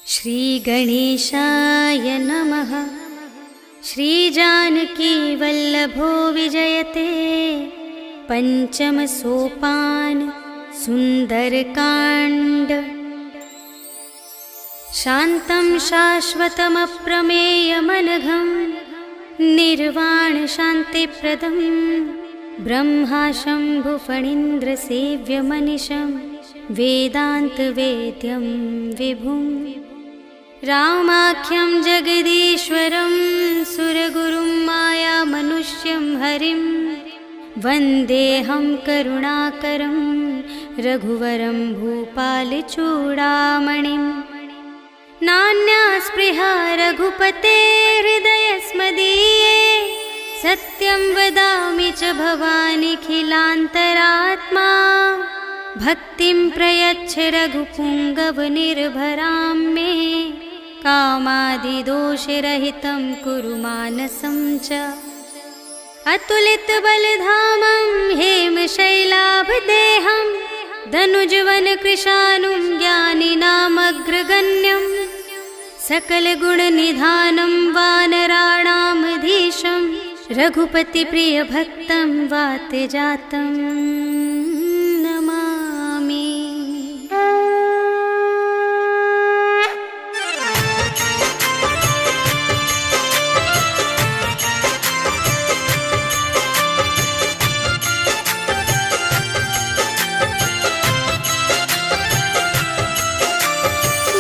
श्रीगणेशाय नमः। श्रीजानकीवल्लभो विजयते पञ्चमसोपान सुन्दरकाण्ड। शान्तं शाश्वतमप्रमेयमनघं निर्वाणशान्तिप्रदं ब्रह्माशम्भुफणीन्द्रसेव्यमनिशं वेदान्तवेद्यं विभुम्। रामाख्यं जगदीश्वरं सुरगुरुं मायामनुष्यं हरिं वन्देऽहं करुणाकरं रघुवरं भूपालचूडामणिं। नान्या स्पृहा रघुपते हृदयस्मदीये सत्यं वदामि च भवानिखिलान्तरात्मा। भक्तिं प्रयच्छ रघुपुङ्गवनिर्भरां मे कामादिदोषरहितं कुरु मानसं च। अतुलितबलधामं हेमशैलाभदेहं धनुजवनकृशानुं ज्ञानिनामग्रगण्यं सकलगुणनिधानं वानराणामधीशं रघुपतिप्रियभक्तं वातजातं नमामि।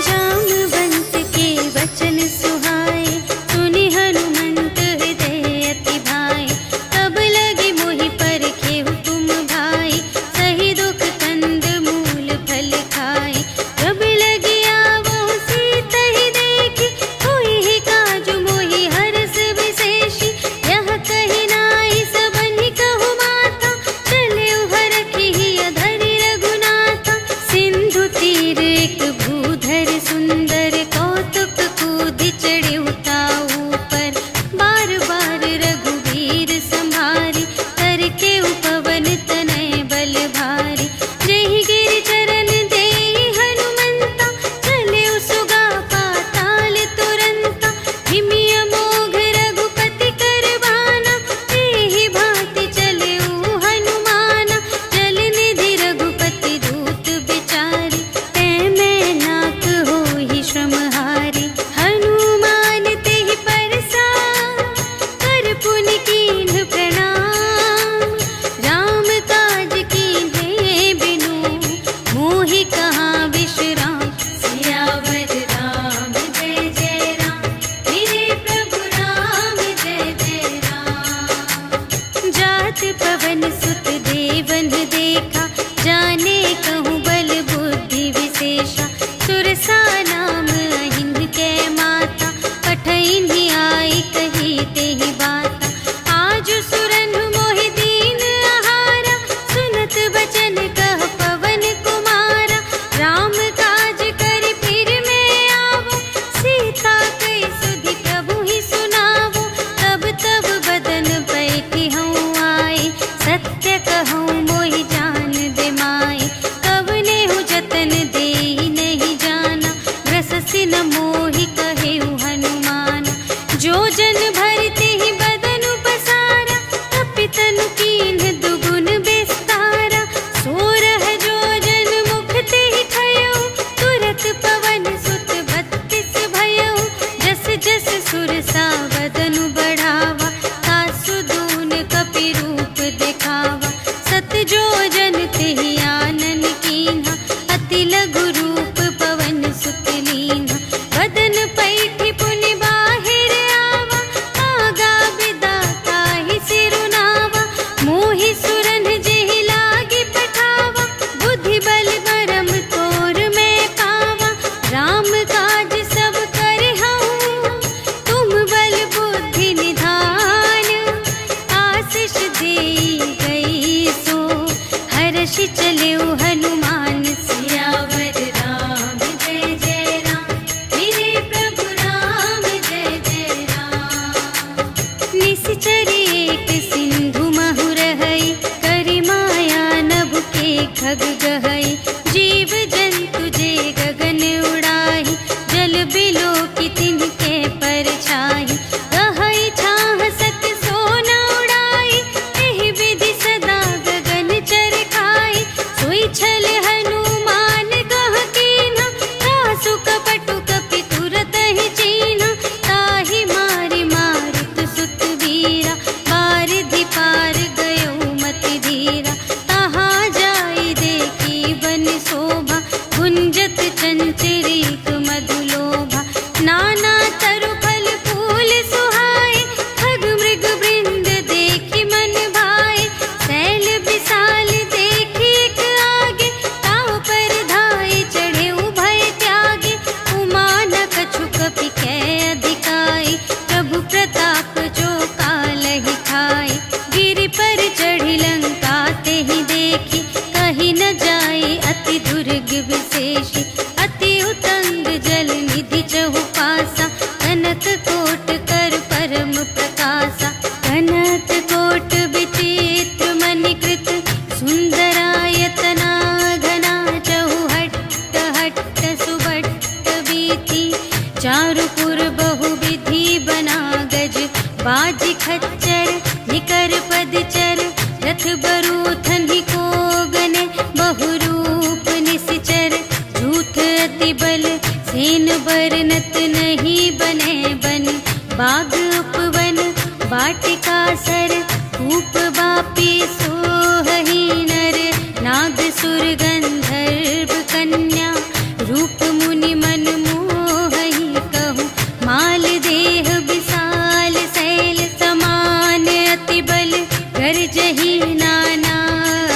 जामवंत के वचन सुहाए सुनि हनुमंत हृदय अति भाए। तब लगे मोहि परखे हुकुम भाई सही दुख कंद मूल फल खाए। जब लगी आवो सीतहि देखी होई ही काजु मोहि हरस विशेषी। यह कही नाई सबनि कहु माता चले हरखी अधरि रघुनाथा। सिंधु तीर एक भूधर सुंदर कौतुक कूदि चढ़े उताऊ पर। बार बार रघुवीर संभारी करके उपवन तनय बल भारी। जेहि गिरि चरण देहि हनुमंता चले सुगा पाताल तुरंता। हिमि अमोघ रघुपति कर बाना एहि भांति चले हनुमाना। जल निधि रघुपति दूत बिचारी तै मैं चारु कपटु कपि तुरत ही चीन्हा, ताहि मारि मारुत सुत वीरा, बारिधि पार गयो मति धीरा। तहाँ जाई देखी बन शोभा, गुंजत चंचरीक मधुलोभा। नाना तरु फल फूल सुहाए, खग मृग वृंद देखी मन भाए। सैल विशाल देखी एक आगे, ताव पर धाये चढ़े उभय त्यागे। उमा न कछु कपि कै अधिकाई, प्रभु प्रताप जो कालहि खाए। गिरि पर चढ़ी लंका तेहि देखी, कही न जाए अति दुर्ग विशेषी। अति उतंग जल निधि चहु पासा, कनक कोट कर परम प्रकाशा। कनक कोट विचित्र मणिकृत, सुंदरायतना घना। चहु हट्ट हट्ट सुभट्ट बीती, चारुपुर बहुविधि बना गज। बाजी खच्चर निकर पदचर, रथ बरूथन ही को गने। बहुरूप निश्चर झूठ अति बल, सेन बरनत नहीं बने बन। बाग उपवन वाटिका सर, कूप बापी सोहहि नर। नाग सुर गंधर्व कन्या, रूप मुनि मन मोहहि कहूँ। माल देह विशाल शैल समान, अति बल गरजहि नाना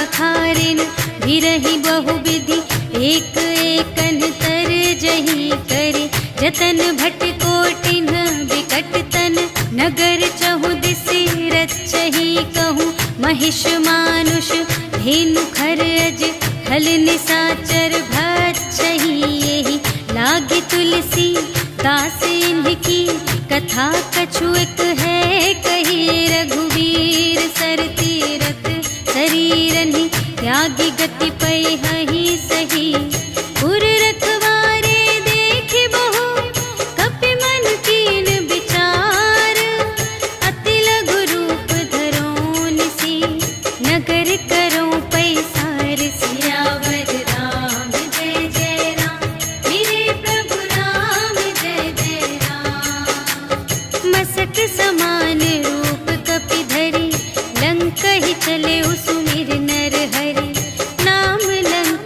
अखारिन। गिरहि बहुविधि एक एकन तरजहि करे। जतन भट कोटिन विकट तन, नगर चहु दिसि रचहि कहूँ। महिष मानुष धेनु खर अज, खल निसाचर भक्षहि एहि। लागे तुलसी दास इनकी, कथा कछु एक है कही। रघुवीर सर तीरथ शरीरनि, त्यागी गति पैहि सही। पुर रखवारे देखि बहु, कपि मन कीन विचार। अति लघु रूप धरो निसी, नगर करो पैसार। सियावर राम जय जय राम, मेरे प्रभु राम जय जय राम। मसक समान रूप कपि धरि, लंक ही चले सुमिर नर हरि। नाम लंक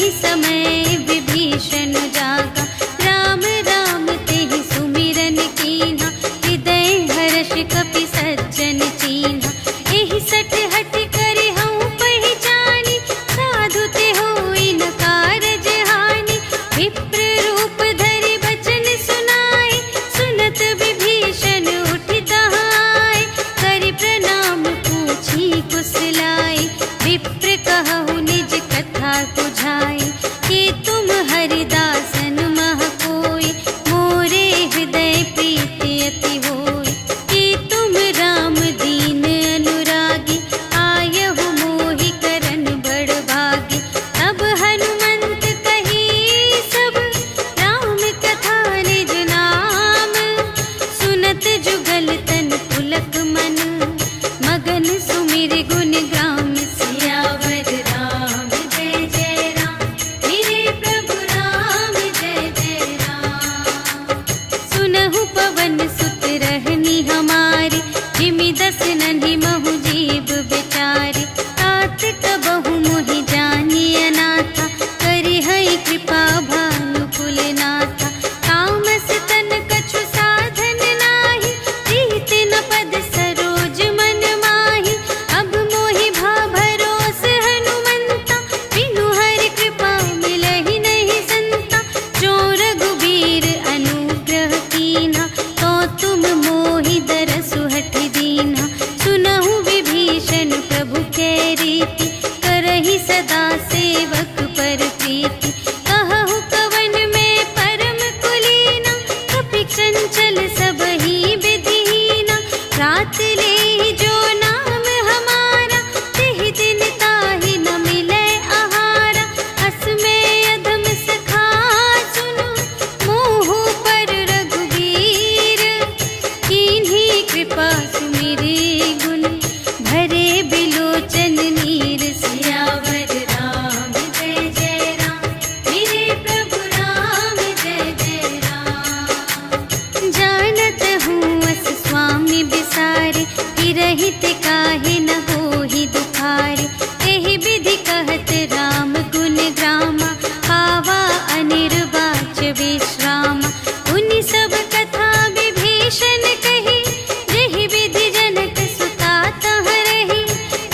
ही समय विभीषण जागा, राम राम तेहि सुमिरन कीन्हा, हृदय हर्ष कपि सज्जन चीन्हा। एहि सट हट करे हऊँ पहिचानी, साधु ते होई न कारज हानि। विप्र रूप धरि बचन सुनाए, सुनत विभीषण उठि तहाय। करि प्रणाम पूछी कुशलाए, विप्र कहु निज कथा बुझाए। कि तुम हरिदासन मह कोई, मोरे हृदय प्रीति अति होई। कि तुम राम दीन अनुरागी, आयहु मोहि करन बड़ भागी। तब हनुमंत कही सब, राम कथा निज नाम। सुनत जुगल तन पुलक मन, मगन सुमिर गुण ग्राम। सियावर राम जय जय राम, मेरे प्रभु राम जय जय राम। सुनहु पवन सुत रहनी हमारी, जिमि दस नन्हि महु जीव बिचारी। तात कबहु मोहि जानिय नाथा, करिहै कृपा भानु कुलनाथा। तामस तन कछु साधन नाही, प्रीत न पद सरोज मन माही। अब मोहि भा भरोस हनुमंता, बिनु हरि कृपा मिलहि नहीं संता। जो रघुबीर अनुग्रह कीन्हा, तो तुम मोहि दरसु हठि दीन्हा। सुनहु विभीषण प्रभु कै रीति, करहि सदा सेवक पर प्रीति। कहहु कवन में परम कुलीना, कपि चंचल सबहि विधिहीना। रात लेहि जो नाम हमारा, तेहि दिन ताहि न मिलै आहारा। अस में अधम सखा सुनु, मोहु पर रघुबीर। कीन्ही कृपा सुमिरि गुण, भरे बिलोचन नीर। सियावर राम जय जय राम, मेरे प्रभु राम जय जय राम। जानत हूँ अस स्वामी बिसारे, फिरहित काहे न होहि दुखारे। एहि विधि कहत राम गुण ग्रामा, पावा अनिर्वाच विश्रामा। उनि सब कथा विभीषण कही, जेहि विधि जनक सुता तह रही।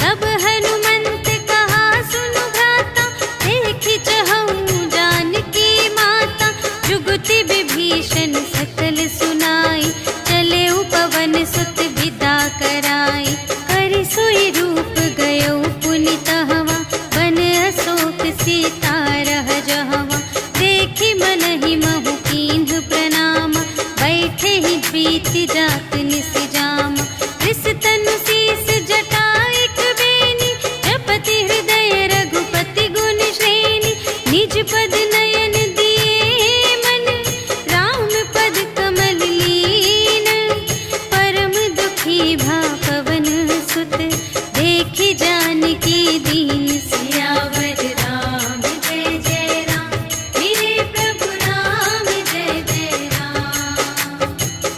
तब हनुमंत कहा सुनु भ्राता, देखि चहऊँ जानकी माता। जुगति विभीषण सकल सुनाई, चले पवन सुत विदा कराई। करि सोई रूप गयो पुनि तहवा, बन अशोक सीता रह जहवा। देखि मनहि महु कीन्ह प्रणामा, बैठे ही बीति जात निस जामा। रिस तनु शीस जटा एक बेनी, जपति हृदय रघुपति गुण श्रेणी। निज पद नयन दिए मन, राम पद कमल लीन। परम दुखी भा पवन सुत, देखि जानकी दीन। सियावर राम जय जय राम, मेरे प्रभु राम जय जय राम।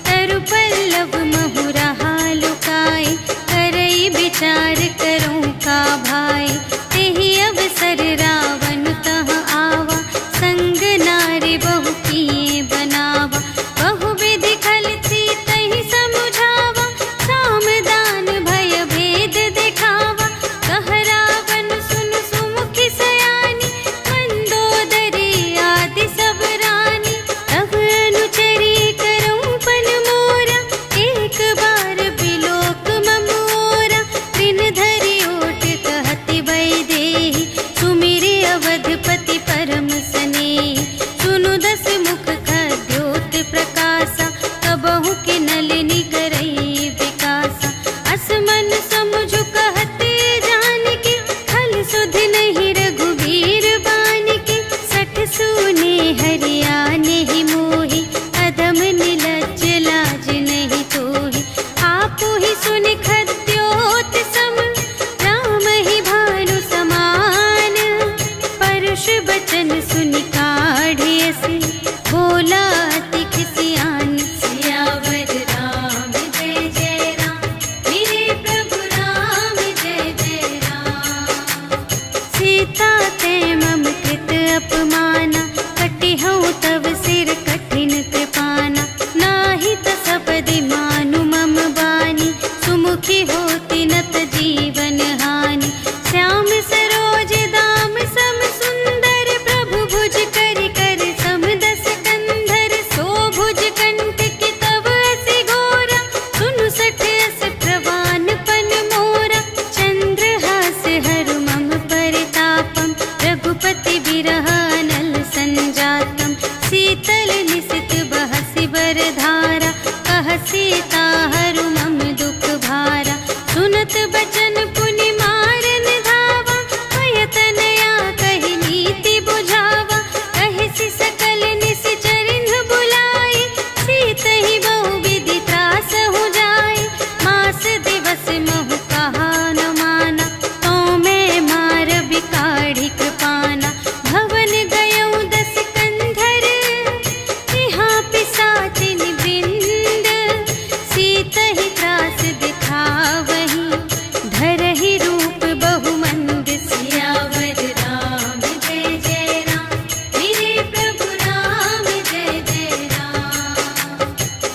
तरु पल्लव महु रहा लुकाए, करई विचार करूँ का भाई। तेहि अवसर रावण तह आवा, संग नारी बहु किए बनावा। बहु विधि खल सीतहि समुझावा, साम दान भय भेद दिखावा। कह रावण सुनु सुमुखि सयानी, मंदोदरी आदि सब रानी। तब अनुचरी करऊँ पन मोरा, एक बार बिलोक ममोरा। दिन धरि ओट कहति भय देहि, सुमिरि अवधपति परम स्नेहि। सुनु दस मुख खद्योत प्रकाशा, कबहु के नलिनी करई विकासा। अस मन समुझु कहत जानकी, खल सुध नहीं रघुबीर बानिकी। सठ सूने हरिया नहीं मोहि, अधम निलज्ज लाज नहीं तोहि। आपु ही सुनि खद्योत सम, राम ही भानु समान। परुष बचन सुनि काढ़िय से, बोला अति खिसियान। सियावर राम जय जय राम, मेरे प्रभु राम जय जय राम। सीता ते मम कृत हंसी बिरह अनल संजातम शीतल निशित बहसि बरधारा कह सीता हरु मम दुख भारा सुनत बचन पुनि मारन धावा भयतनया कहि नीति बुझावा कहि सकल निश्चरिन बुलाई सीतहि बहु विधि त्रास हो जाय मास दिवस महु कहा न माना तो मैं मार बिकाढ़ी कृपाना भवन गयौ दस कंधर यहाँ पिसाचिन वृंद सीतहि त्रास दिखावही धरहि रूप बहुमंद सियावर राम जय जय राम मेरे प्रभु राम जय जय राम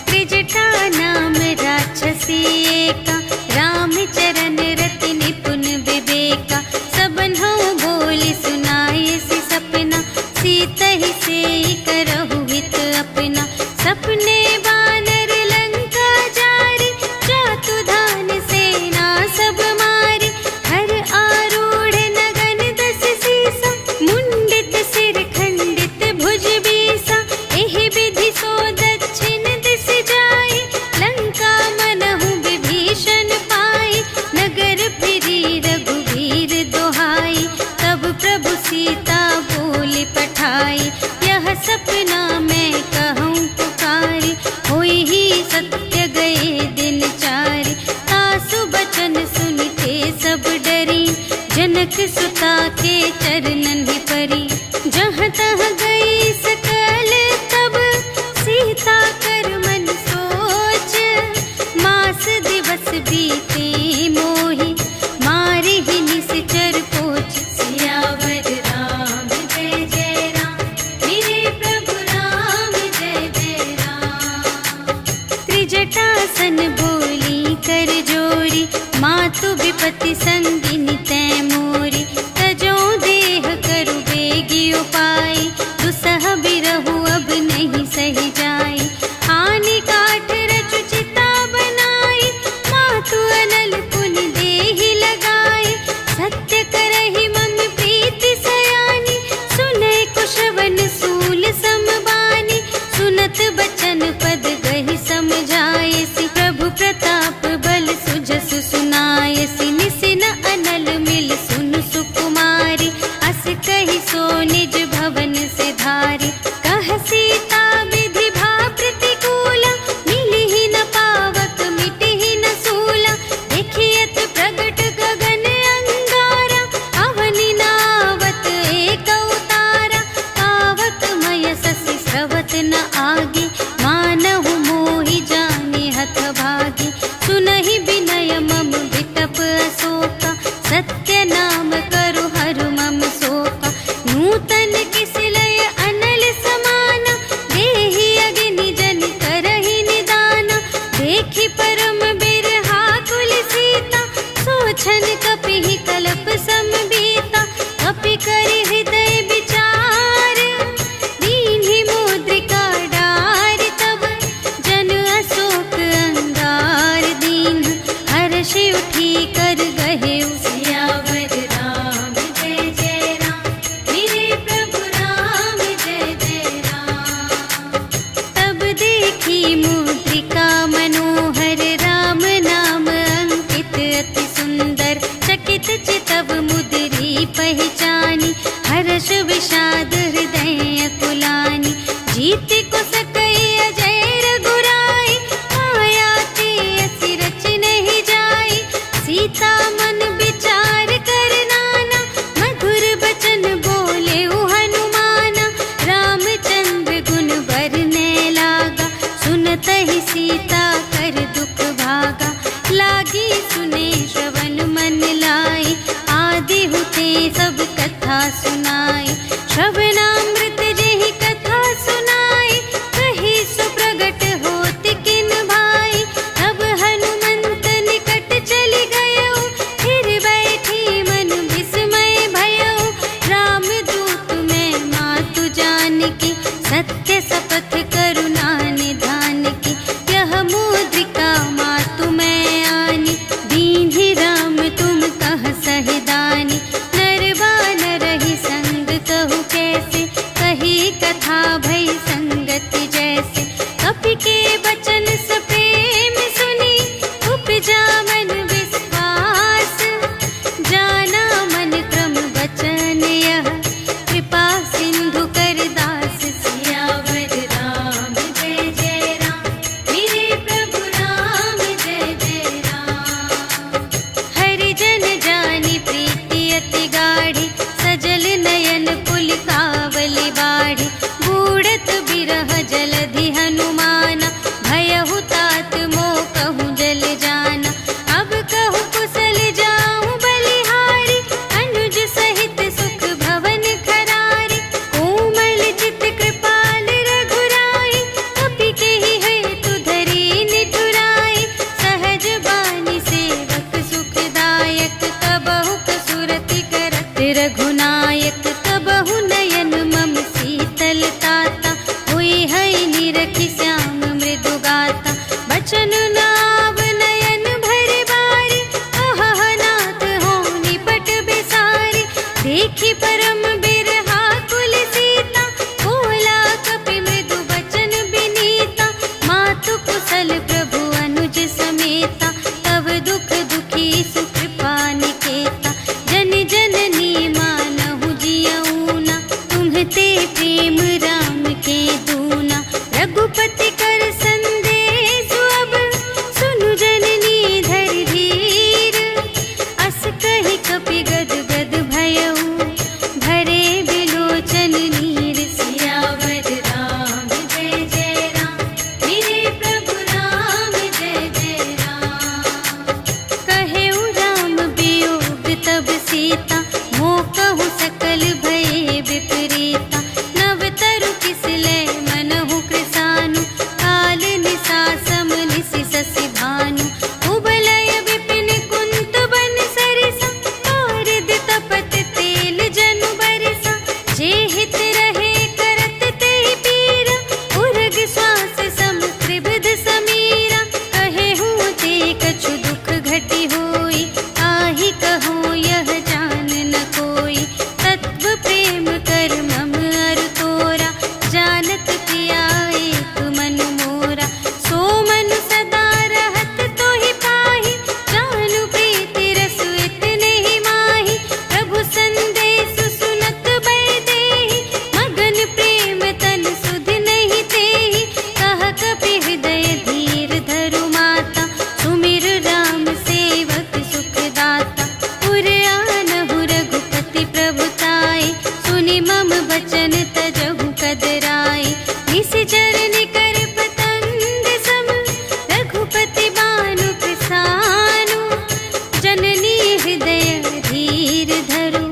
त्रिजटा नाम राक्षसी एका रामचरण रति निपुण विवेका सबन्हु बोली सुनाए सि सपना सीतहि सेई करहु हित अपना सपने बानर लंका जारी जातु धान सेना सब मारी हर आरूढ़ नगन दस सीसा मुंडित सिर खंडित भुज बीसा एहि विधि सो दक्षिण दिस जाई लंका मनहु विभीषण पाई नगर फिरी रघुवीर दोहाई तब प्रभु सीता बोली पठाई यह सपना मैं कहूँ पुकारी होई ही सत्य गए दिन चारि तासु बचन सुनते सब डरी जनक सुता के चरणन ही परी जहाँ तहाँ गई सकल तब सीता कर मन सोच मास दिवस बीते मोहि मारे ही निश्चर पोच सियावर राम जय जय राम मेरे प्रभु राम जय जय राम त्रिजटासन बोली कर जोरी मातु विपति संगिनी तै मोरी तजो देह करु बेगी उपाय दुसह बिरहु अब नहीं सही जाई आनी काठ रचु चिता बनाई मातु अनल पुनि देहि लगाई सत्य करहि मम प्रीति सयानी सुनै कुशवन सूल समबानी सुनत बचन पद गहि समझायसि प्रभु प्रताप बल सुजसु सुनायसि निसिन अनल मिल सुन सुकुमारी अस कहि सो निज भवन से धारी कह सीता विधि भा प्रतिकूला मिलिहि न पावक मिटिहि न सूला देखियत प्रगट गगन अंगारा अवनि नावत एक अवतारा पावक मय ससि स्रवत न आगे मानहु मोहि जाने हथ भागी सुनहि विनय मम विटप अशोका सत्य नाम करु हरु मम शोका नूतन किसलय अनल समाना देहि अग्नि जन करहि निदाना देखि परम बिरहा कुल सीता सोछन कपिहि कल्प समबीता कपि करि हृदय विचार दीन्हि मुद्रिका डार तब जन अशोक अंगार दीन हर्षि उठी कर गहे सियावर राम जय जय राम मेरे प्रभु राम जय जय राम तब देखी मुद्रिका मनोहर राम नाम अंकित अति सुंदर चकित चितव मुद्री पहचानी हर्ष विषाद हृदय कुलानी जीति को सकई अजय रघुराई माया ते असि रच नहीं जाई सीता मन विचार कर नाना मधुर बचन बोले हनुमाना रामचंद्र गुण बरने लागा सुनत ही सीता कर दुख भागा लागी सुने श्रवण मन लाई आदि हुते सब कथा सुनाई श्रवणामृत जेहि कथा सुनाई कही सुप्रगट होत किन भाई तब हनुमंत निकट चली गयो फिर बैठी मन विस्मय भयो रामदूत मैं मातु जानकी सत्य शपथ करुणा निधान की यह मुद्रिका मातु मैं आनी दीन्हि राम तुम कह सहिदानी नरवा नरहि संग कहु बचन तजहु कदराए। निशिचर निकर पतंग सम रघुपति बानु प्रसानु। जननी हृदय धीर धरु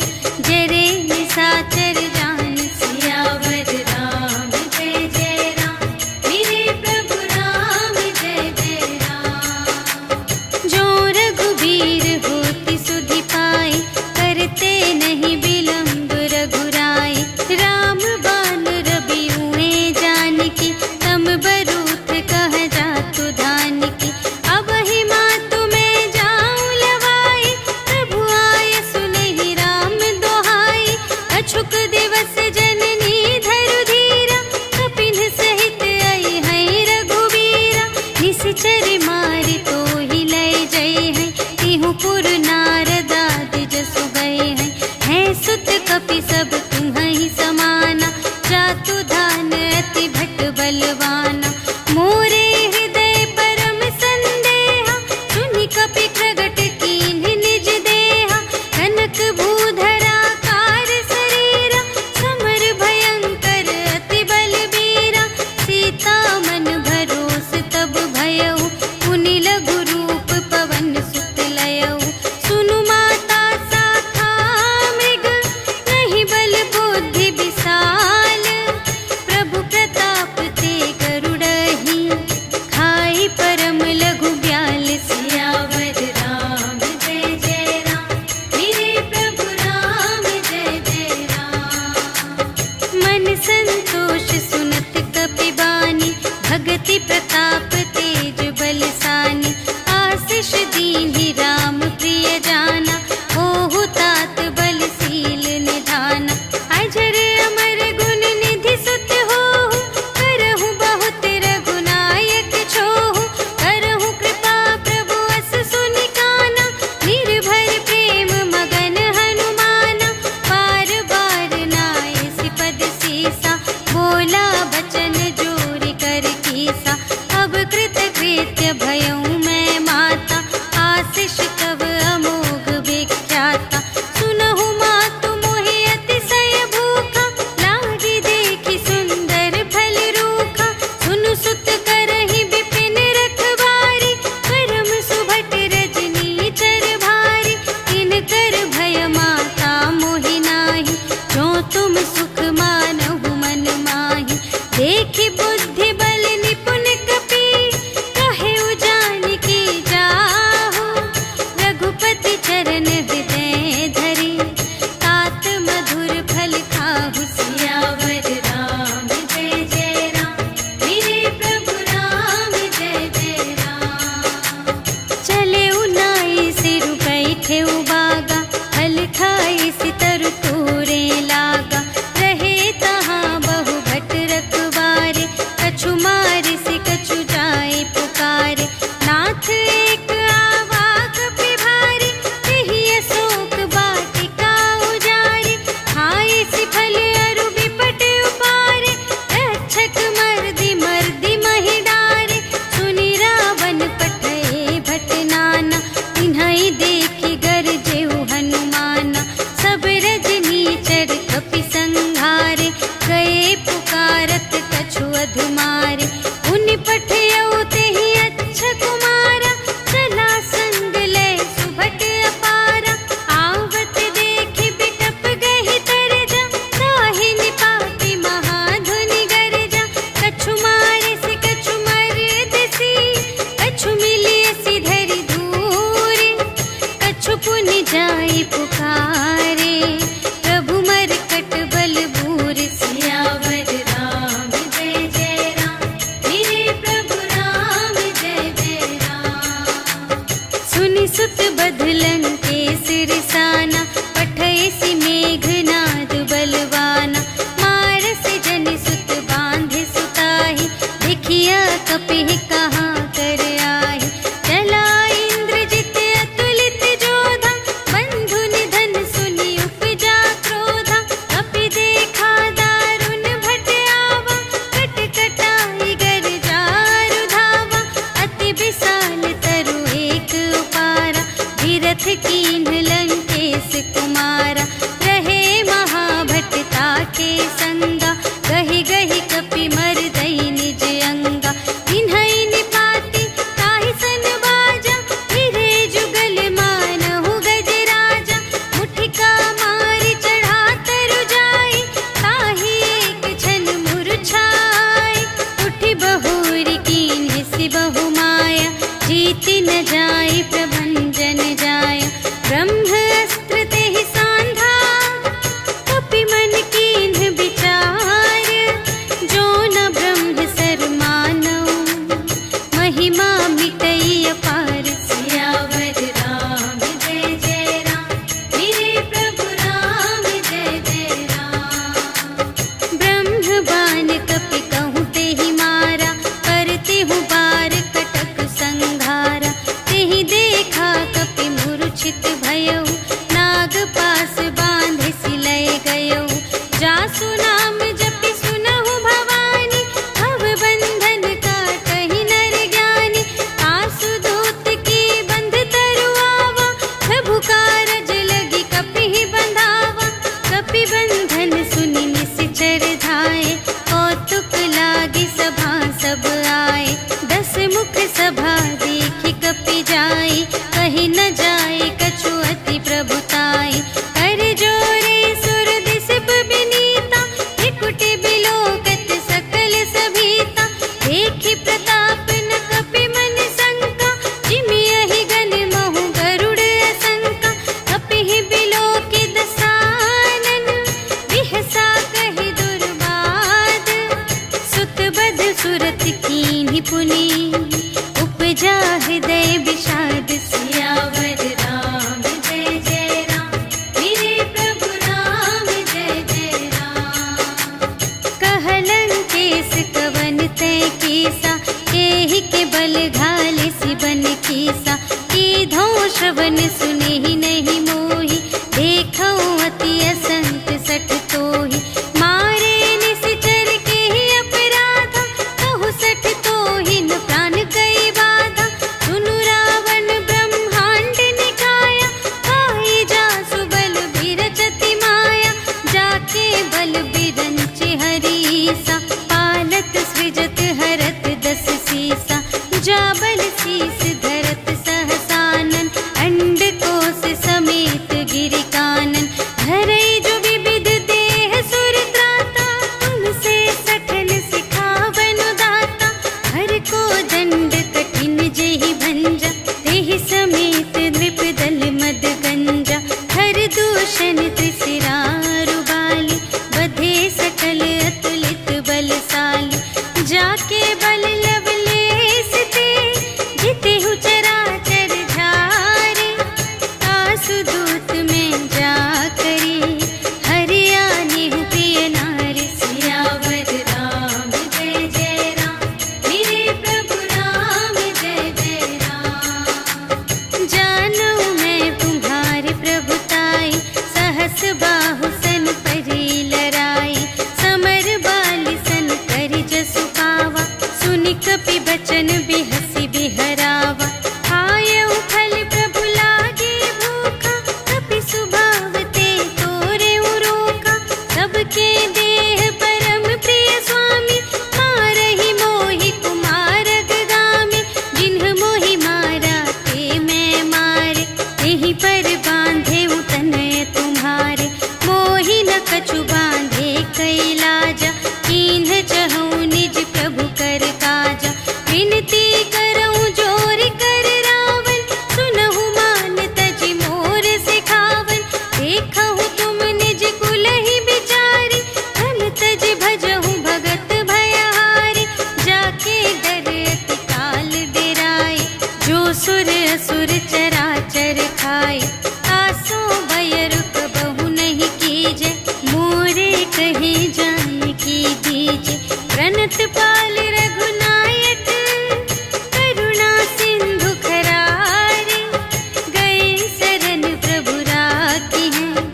जरे निशाचर जान। सियावर राम जय जय राम, मेरे प्रभु राम जय जय राम। जो रघुबीर होति सुधि पाए, करते नहीं विलंब रघुराए। राम बान रबिउए जानकी, तम बरूथ कह जातु धानकी। अब ही मातु मैं जाऊं लवाई, प्रभु आय सुनहि राम दोहाई। अछुक दिवस जननी धरु धीरा, कपिन सहित आई है रघुबीरा। निशिचर मारि तोहि लय जय है, तिहु पुर नारद आदि जसु गए हैं। है सुत कपि सब तुम्हि समाना, जातु धान अति भट बलवाना। मोरे हृदय परम संदेहा, सुनि कपि प्रगट कीन्ह निज देहा। कनक भूधरा कार शरीरा, समर भयंकर अति बलबीरा। सीता मन भरोस तब भयउ, पुनि लघु रूप पवन सुत लयउ। सुनु माता शाखा मृग, नहीं बल बुद्धि विशाल। प्रभु प्रताप ते गरुड़हि, खाई परम लघु ब्याल। सियावर राम जय जय राम, मेरे प्रभु राम जय जय राम। मन संतोष सुनत कपि बानी, भगति प्रताप तेज बलसानी। आशीष दीन्हि राम प्रिय जाना, ओहु तात बलशील निधाना। अजर अमर गुण निधि सुत होहु, करहु बहुत रघुनायक छोहु। करहु कृपा प्रभु अस सुनि काना, निर्भय प्रेम मगन हनुमाना। बार बार नाय सिपद सीसा, बोला बचन जोरि कर कीसा। पुनि उपजा हृदय विषाद सियावर राम जय जय राम मेरे प्रभु राम जय जय राम। कहलन केस कवन तय कीसा एहि के बल घाले सिबन कीसा कीधो श्रवण सुने ही नहीं मोहि देखो अति असंत सठ तोहि मारे निश्चर के ही अपराधा कहु सठ तोहि न प्राण गई बाधा सुनु रावण ब्रह्मांड निकाया खाई जासु बल बिरचति माया जाके बल बिरंचि हरीसा पालत सृजत हरत दस सीसा जा बल शीस धरत सहसानन अंड कोश समेत गिरि कानन धरई जो विविध देह सुर त्राता तुमसे सठन सिखावन दाता हर को दंड कठिन जेहि भंजा तेहि समेत नृप दल मद गंजा हर दूषण त्रिशिरारु बाली बधे सकल अतुलित बलशाली जाके बल लवलेस ते जितेहु चराचर झारे आसु दूत में जा करी हरियाणि प्रिय नारी सियावर राम जय जय राम मेरे प्रभु राम जय जय राम। जानो मैं तुम्हारी प्रभुताई सहस बाहु सन परी लराई समर बाली सन करि जसु पावा सुनि कपि बचन बिहसि बिहरावा आयउ फल प्रभु लागे भूखा कपि सुभाव ते तोरे रोका सबके देह परम प्रिय स्वामी मारहि मोहि कुमार गगामी जिन्ह मोहि मारा ते मैं मारे तेहि पर बांधे तनय तुम्हारे मोहि न कछु बांधे कैलाजा कीन्ह चहु निज प्रभु कर काजा विनती करऊं जोर कर रावण सुनहु मान तजि मोर सिखावन देखहु तुम निज कुल ही बिचारी धन तज भजहु भगत भयहारी जाके डर अति काल डेराए जो सुर असुर चराचर खाए आसो भय रुक बहु नहीं कीजे मोरे कहे जाए की दीजे प्रणत पाल रघुनायक करुणा सिंधु खरारे गए शरण प्रभु राखी हैं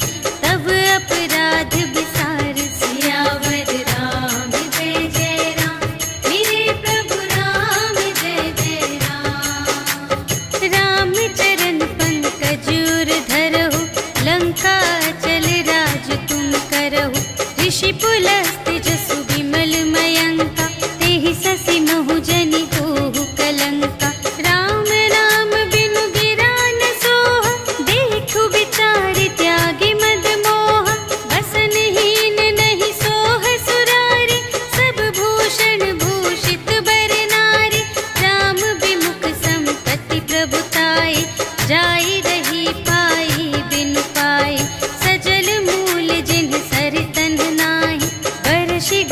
तब अपराध विसार सियावर राम जय जय राम मेरे प्रभु राम जय जय राम। राम चरण पंकज उर धरहु लंका चल राज तुम करहु ऋषि पुलस्त जसु विमल मयंका तेहि ससि महु जनि होहु कलंका राम नाम बिनु गिरा न सोहा देखु विचारि त्यागी मद मोहा बसनहीन नहीं सोह सुरारी सब भूषण भूषित बर नारी राम विमुख संपत्ति प्रभुताई जाई रही पाई बिनु पाई सजल मूल जिन्ह सर तन्ह नाही बरषि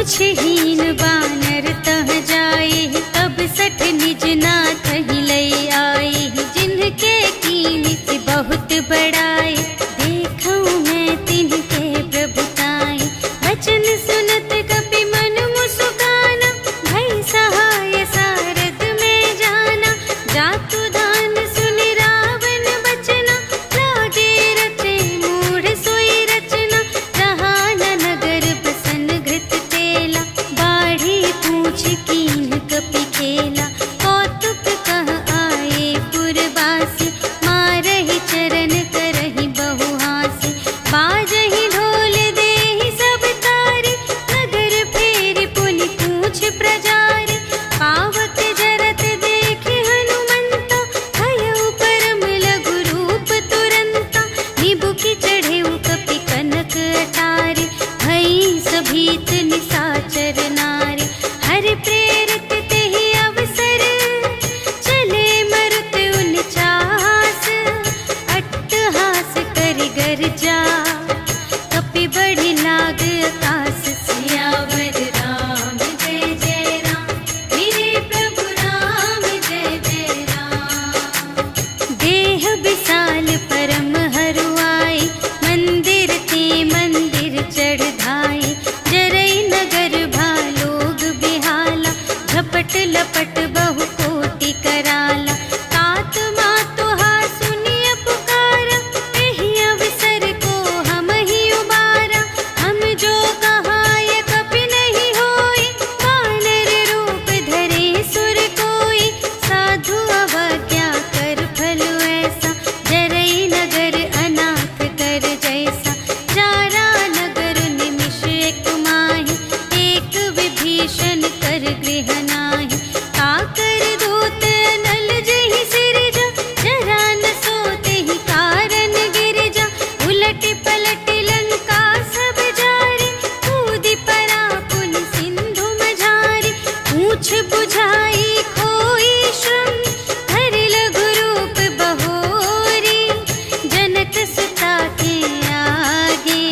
पूछहीन बानर तह जाए, तब सठ निज नाथ ही लई आए। जिनके कीन से बहुत बड़ाए, देखूं मैं तिनके प्रभुताई। वचन सुनत कपि मन मुस्काना, भई सहाय सारद में जाना। जातु दान सुनि रावण बचना, लागे रचे मूढ़ सोई रचना। जहान नगर बसन घृत तेला, बाढ़ी पूछ कीन कपि खेला। कौतुक कह आए पुरवासी, मारहि चरण करहि बहु हासी। बाजहि ढोल देहि सब तारी, नगर फेरि पुनि पूछ प्रजारी। पावक जरत देखि हनुमंता, भयउ परम लघु रूप तुरंता। निबुकि चढ़ेउ कपि कनक अटारी, भई सभीत निसाचर नारी। हरि प्रेरित तेहि अवसर, चले मरुत उनचास। अट्टहास करि गर्जा, कपि बढ़ि लाग आकाश। सियावर राम जय जय राम, मेरे प्रभु राम जय जय राम। देह विशाल परम हरुआई, मंदिर ते मंदिर चढ़ धाई। जरई नगर भालोग बिहाला, झपट लपट बहु कोटि कराला। तात मातु हा सुनिय पुकारा, एहि अवसर को हम ही उबारा। हम जो कहाय कपि नहीं होई, वानर रूप धरे सुर कोई। साधु अवज्ञा कर फल ऐसा, जरई नगर अनाथ कर जैसा। जारा नगर निमिष एक माहि, एक विभीषण कर गृह नाही। काकर दूत अनल जहि सिरजा, जरा न सोतेहि कारण गिरजा। उलटि पलटि लंका सब जारी, कूदि परा पुनि सिंधु मझारी। पूछ बुझाई खोई श्रम, धरि लघु रूप बहोरी। जनक सुता के आगे,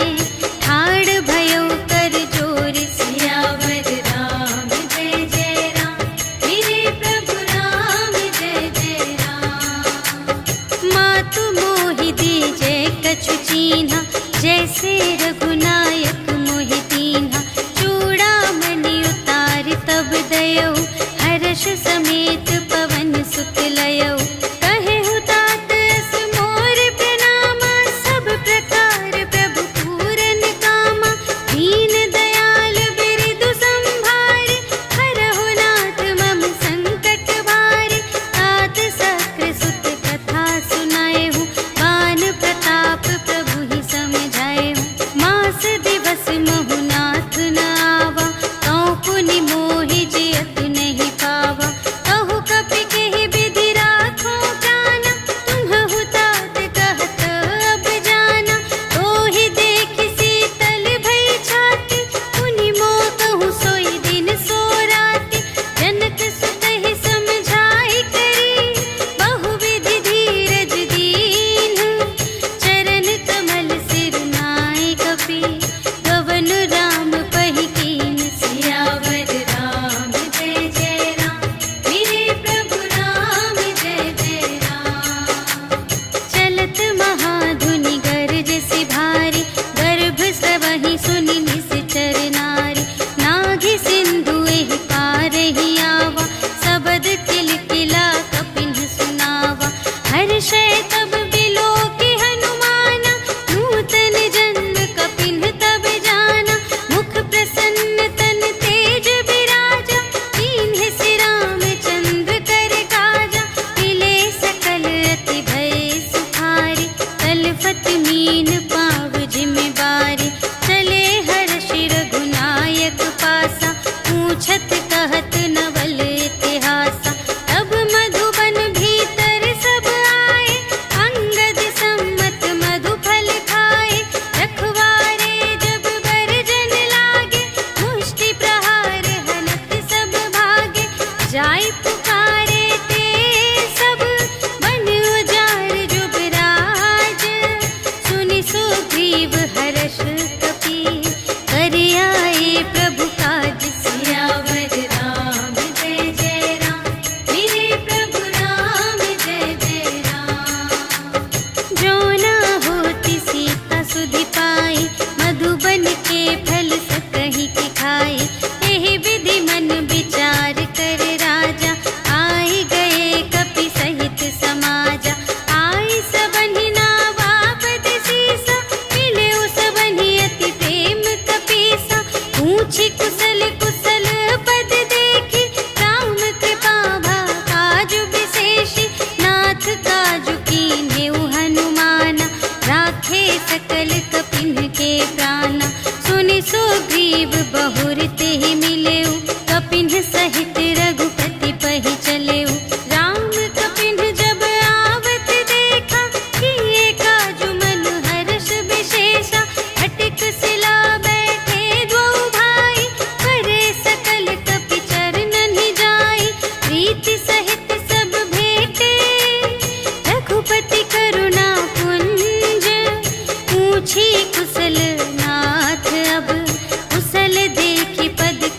ठाड़ भयउ कर जोर। सियावर राम जय जय राम, मेरे प्रभु राम जय जय राम। मातु मोहि दीजै कछु चीन्हा, जैसे रघुनायक मोहि दीन्हा। चूड़ामणि उतारि तब दयौ, हर्ष समेत पवन सुत लयौ। कहेहु तात अस मोर प्रणामा, सब प्रकार प्रभु पूरन कामा। दीन दयाल बिरदु संभारे, हरहु नाथ मम संकट भारे। तात सक्र सुत कथा सुनाएहु, बान प्रताप प्रभु ही समझाएहु। मास दिवस महु नाथ न आवा, कौ पुनि मोहि जियत नहीं पावा। कहु कपि केहि विधि राखो प्राना, तुम्हहु तात कहत अब जाना। तोहि देखि शीतल भई छाती, पुनि मोह कहूँ सोई दिन सो राति। जनक सुतहि समझाई करी, बहु विधि धीरज दीन्ह। चरण कमल सिर नाय कपि, गवन राम पहि कीन। सियावर राम जय जय राम, मेरे प्रभु राम जय जय राम। चलत महाधुनि गरज सि भारी, गर्भ सबहि सुनि निश्चर नारी। नाघि सिंधु एहि पार ही आवा, सबद किलकिला कपिन सुनावा। हर्षै तब बिलोकि हनुमाना, नूतन जन्म कपिन तब जाना। मुख प्रसन्न तन तेज बिराजा, कीन्ह सि रामचंद्र कर काजा। मिले सकल अति भय सुखारी, तलफत मीन पाव जिम बारी। चले हर्षि रघुनायक पासा, पूछत कहत नवल इतिहासा। तब मधुबन भीतर सब आए, अंगद सम्मत मधु फल खाए। रखवारे जब बरजन लागे, मुष्टि प्रहार हनत सब भागे। जाय पुकारे ते सब, बन उजार जुबराज। सुनि सुग्रीव हर्ष कपि, करि आए प्रभु काज। बढ़ाए। यही विधि मन विचार कर राजा, आई गए कपि सहित समाजा। आई सबनि नावापद सीसा, मिले सबनि अति प्रेम कपीसा। पूछी कुशल कुशल पद देखी, राम कृपा भा काजु विशेषी। नाथ काजु कीन्हेउ हनुमाना, राखे सकल कपिन के प्राणा। सुनि सुग्रीव बहुर तेहि मिलेउ, कपिन सहित रघुपति पहि चलेउ। राम कपिन जब आवत देखा, किए काजु मन हर्ष विशेषा। अटक सिला बैठे द्वौ भाई, करे सकल कपि चरणनि जाई। प्रीति सहित सब भेटे, रघुपति करुणा पुंज। पूछी कुशल नाथ अब, कुशल देखी पद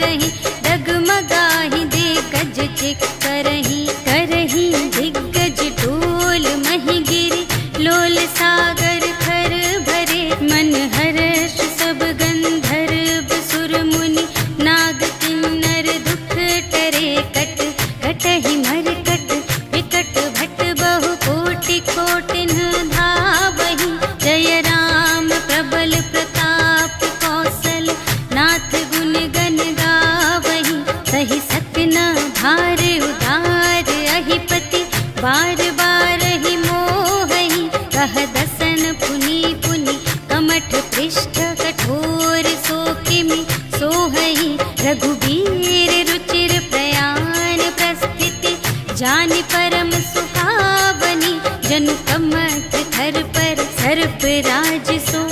करही, डगमगाही दिग्गज चिक करही, करही दिग्गज डोल मही गिरी, लोल सागर खर भरे, मन हर्ष सब गंधर्व सुर मुनि, नाग किन्नर दुख टरे, कट कटहि मरकट विकट भट बहु कोटि कोटिन धावहि, जय राम प्रबल प्रताप कौशल नाथ गुण गण गावहि, सहि सकना भार उदार अहिपति, बार बार ही मोहहि, कह दसन पुनि पुनि, कमठ पृष्ठ कठोर सो किमि सोहहि, रघुबीर रुचिर प्रयाण प्रस्थिति, जानि परम सुहावनी, जनु कमठ धर पर सर्प राज सो,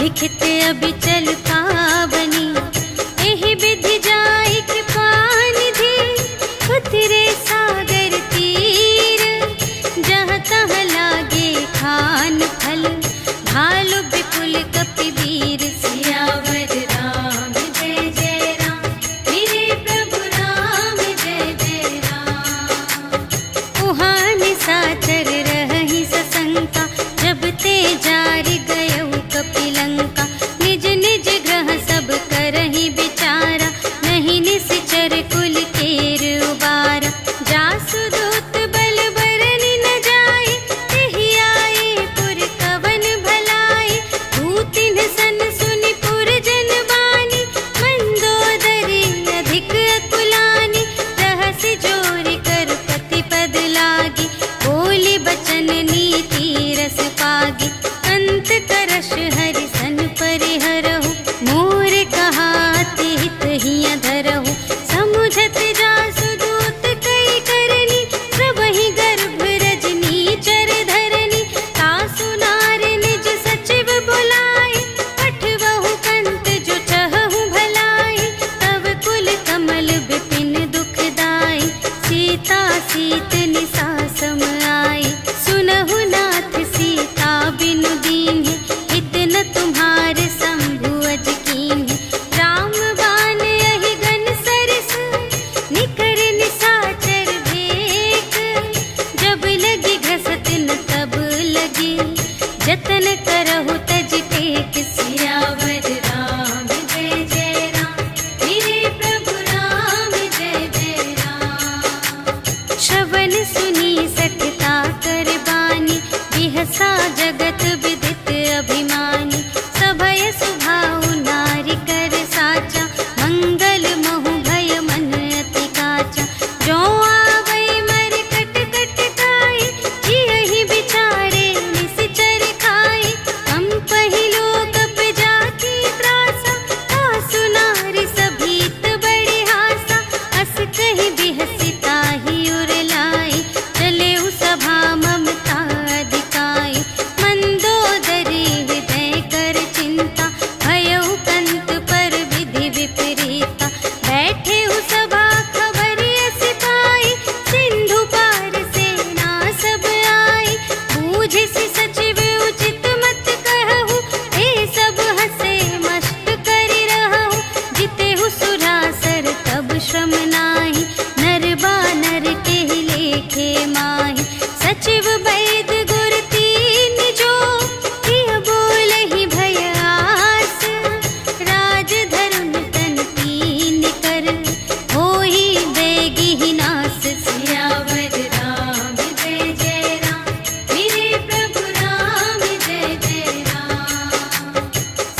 लिखित अबिचल पावनी, एहि विधि जाय कृपा निधि, उतरे सागर तीर, जहाँ तहाँ लागे खान फल, भालु विपुल कपिवीर, सियावर राम जय जय राम, मेरे प्रभु राम जय जय राम। उहाँ निशाचर रहहि सशंका, जब ते जारि गयउ कपिलंका, निज निज ग्रह सब करहि विचारा, नहीं निश्चर कुल केर उबारा, जासु दूत बल बरनि न जाए, तेहि आए पुर कवन भलाए, दूतिन सन सुनि पुर जन बानी, मंदोदरी अधिक अकुलानी, रहसि जोरि कर पति पद लागी, बोली बचन नीति रस पागी, अंत करश हरि सन परिहरहु, मोर कहाति हित हिय धरहु, समुझत जासु दूत कई करनी, प्रभहि गर्भ रजनी चर धरनी, तासु नार निज सचिव बुलाए, पठवहु कंत जो चहहु भलाए, तब कुल कमल विपिन दुखदाई, सीता सीत निसा सम आई, सुनहु नाथ सीता बिनु दीन्हि, हित न तुम्हारे शंभु अज कीन्हि, राम बाण यहि गन सरिस, निकर निशाचर भेक, जब लगी घसत न तब लगी, जतन करहु तज टेक, सियावर राम जय जय राम, मेरे प्रभु राम जय जय राम। श्रवण सुनी सठता कर बानी, बिहसा जगत विदित अभिमानी, सभय सुभाउ नारी कर साचा, मंगल महु भय मन अति काचा, जो आवै मर कट कट खाई, जियहि विचारे निश्चर खाई, हम पहिलो कप जाकी त्रासा, तासु नारी सभीत बड़े हासा, अस कहि बिहसि ताहि उर लाई, चले उ सभा ममता अधिकाई, मंदोदरी हृदय कर चिंता, भयउ कंत पर विधि विपरीता, बैठे उ सभा खबर अस पाई, सिंधु पार सेना सब आई, बूझिसि सचिव उचित मत कहु, ए सब हसे मस्त करि रहु, जितेहु सुरासर तब श्रम नाही, नर बानर केहि लेखे माहि, सचिव वैद गुर तीन जो, किय बोलहि भय आस, राज धरुन तन तीन कर, होहि बेगिहि नास, सियावर राम जय जय राम, मेरे प्रभु राम जय जय राम।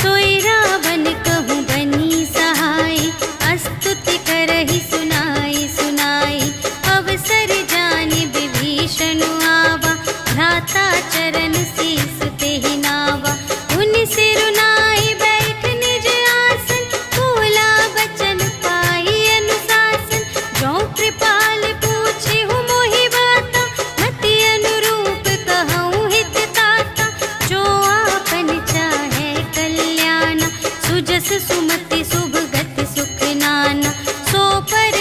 सोई रावण कहूँ बनी सहाय, अस्तुति करहि सुनाई सुनाई, अवसर जानि विभीषण आवा, भ्राता चरण शीस तेहि नावा, उनि सिरुनाई बैठ निज आसन, बोला बचन पाई अनुशासन, जो कृपाल पूछेहु मोहि बाता, मति अनुरूप कहूँ हित ताता, जो आपन चाहे कल्याण, सुजस सुमति शुभ गति सुख नाना, सो पर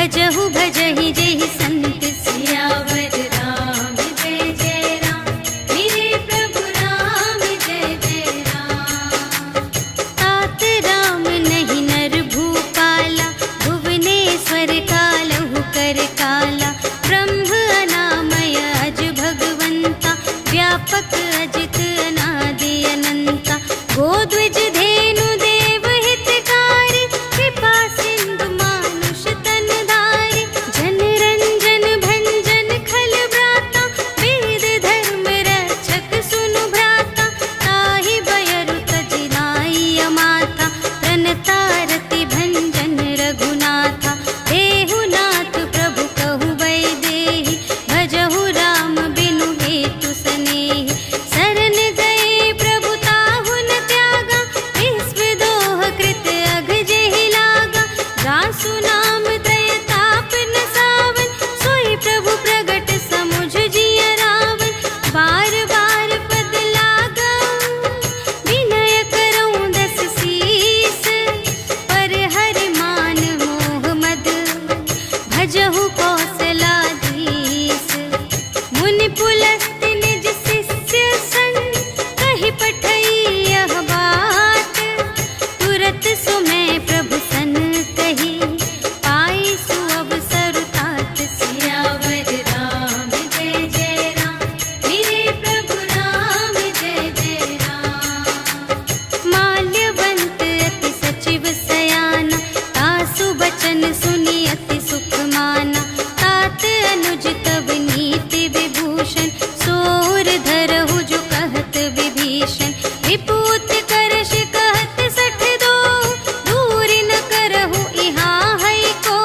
भजहु भजहि जेहि संत सियावर राम जय जय राम मेरे प्रभु राम जय जय राम। तात राम नहीं नर भूपाला भुवनेश्वर कालहु कर काला ब्रह्म अनामय अज भगवंता व्यापक अजित अनादि अनंता गोद्विज धेनु देव हितकारी कृपा सिंधु मानुष तन धारी जन रंजन भंजन खल व्राता वेद धर्म रक्षक सुनु भ्राता ताहि बयरु तजिनाई माथा प्रणतारति भंजन रघुनाथा देहुनाथ प्रभु कहु वैदेही भजहु राम बिनु हेतु सनेही शरण गए प्रभु ताहु न त्यागा विश्व दोह कृत अघ जेहि लागा रासु नाम त्रय ताप न सावन सोई प्रभु प्रगट समुझ जिय रावण बार बार पद लागा विनय करऊं दस शीस पर हरि मान मोह मद भजहु कौशलाधीश मुनि पुलस्त्य निज शिष्य संग कहि पठई यह बात तुरत सुमय प्रभु सन कही पाई सुअवसर तात सियावर राम जय जय राम मेरे प्रभु राम जय जय राम। माल्यवंत अति सचिव सयाना तासु बचन सुनि अति सुख माना तात अनुज तब नीति विभूषण सोर धरहु जो कहत विभीषण विपूत करश कहत सठ दो दूर न करहु इहाँ है को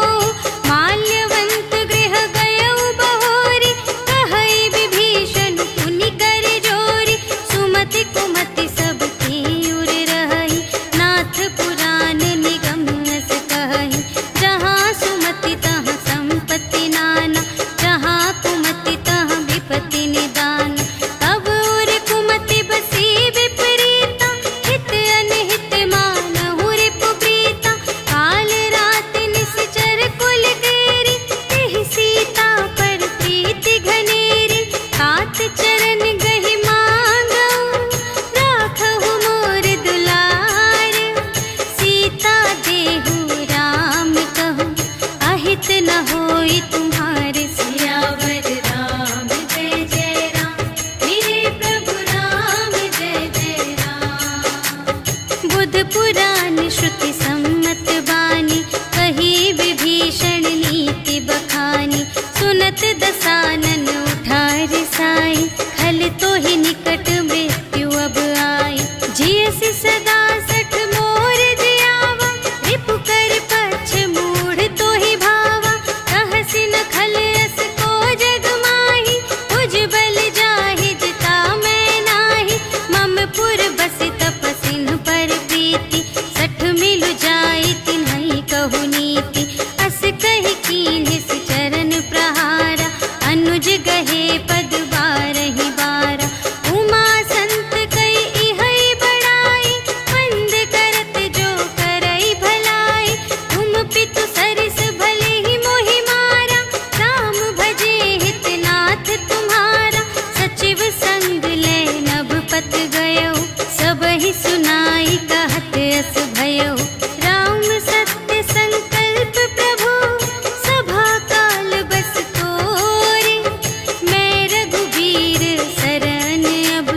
माल्यवंत गृह गयउ बहोरी कहई विभीषण पुनि कर जोरी सुमति कुमति सब की उर रही नाथ पुराण निगम अस कहई जहाँ सुमति तहाँ संपत्ति नाना जहाँ कुमति तहाँ विपत्ति निदान तब उर कुमति बसी विपरीता हित अनहित मानहु रिपु प्रीता काल रात निश्चर कुल केरी तेहि सीता पर प्रीति घनेरी तात चरण गहि मांगऊ राखहु मोर दुलार सीता देहु राम कहूँ अहित न होई तुम्हारे सियावर राम जय जय राम मेरे प्रभु राम जय जय राम। बुध पुराण श्रुति सम्मत बानी कही विभीषण नीति बखानी सुनत दसानन उठार साई खल तो ही निकट मृत्यु अब आई जियसि सदा सठ मोर जियावा रिपु कर पक्ष मूढ़ तो ही भावा कहसि न खल अस को जग माही तुझ बल जाहि जिता मैं नाही मम पुर बसि तपसिन पर प्रीति सठ मिलु जाई तिन्हई कहु नीति अस कहि कीन्हिस चरण प्रहारा अनुज गहे पद बारहि बारा उमा संत कई इहई बड़ाई मंद करत जो करई भलाई तुम पितु सरिस भले ही मोहि मारा राम भजे हितनाथ तुम्हारा सचिव संग ले नभ पत गयो सबहि सुनाई कहत अस भयो राम सत्य संकल्प प्रभु सभा काल बस तोरे मैं रघुबीर शरण अब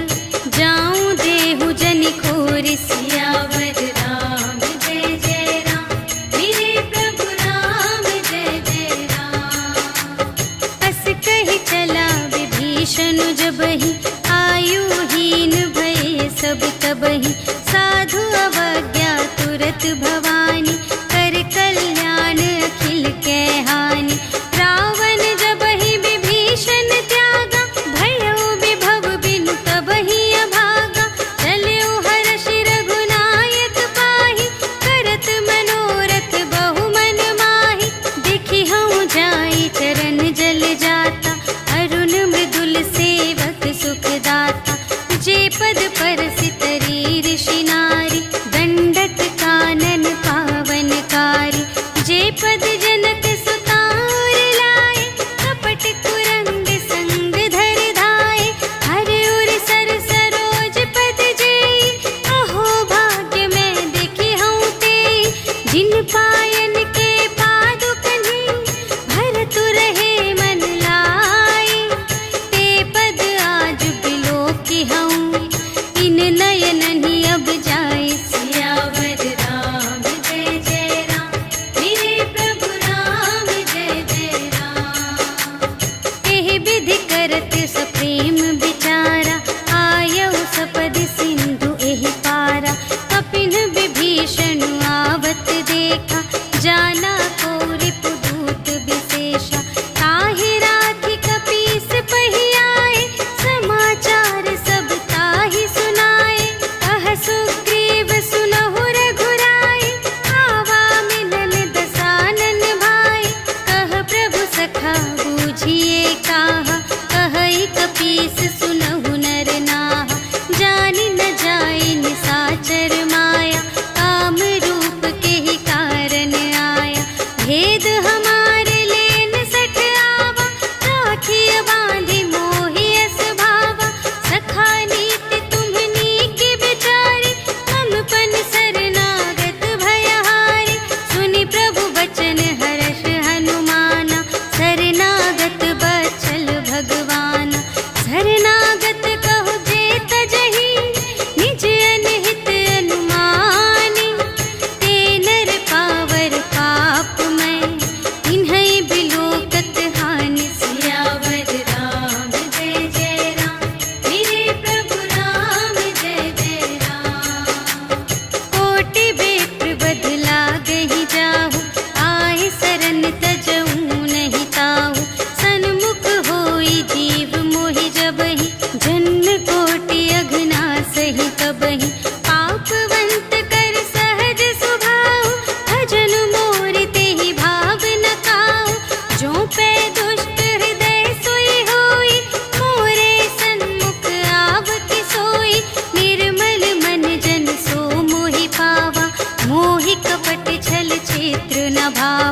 जाऊं देहु जनि खोरि सियावर राम जय जय राम मेरे प्रभु राम जय जय राम। अस कहि चला विभीषण जबहि आयुहीन भये सब तबहि साधु अवज्ञा तुरत भवानी कर कल्याण अखिल के हानि रावण जबहि विभीषण त्यागा भयो विभव बिनु तबहि अभागा चल्यो हर्ष रघुनायक पाहि करत मनोरथ बहु मन माहि देखि हऊँ जाई चरण जल जाता अरुण मृदुल सेवक सुखदाता जे पद पर सितरी ऋषि नारी दंडक कानन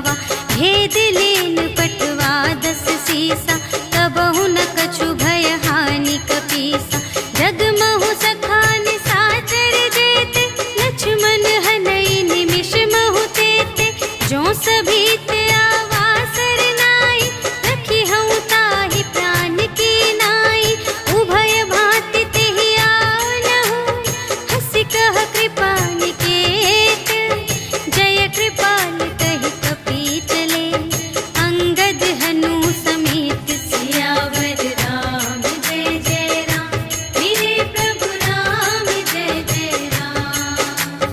गावा। भेद लेन पटवा 10 सीसा, तबहु न कछु भय हानि कपीसा। जगमहु सखान साचर जेते, लक्ष्मण हनई निमिष महु तेते। जो सभी ते आवासर नाई, रखी हूँ ताहि प्राण की नाई। उभय भांति तेहि आनहु, हंसि कह कृपा निकेत। जय कृपाल कहि कपि चले, अंगद हनु समेत। सियावर राम जय जय राम, मेरे प्रभु राम जय जय राम।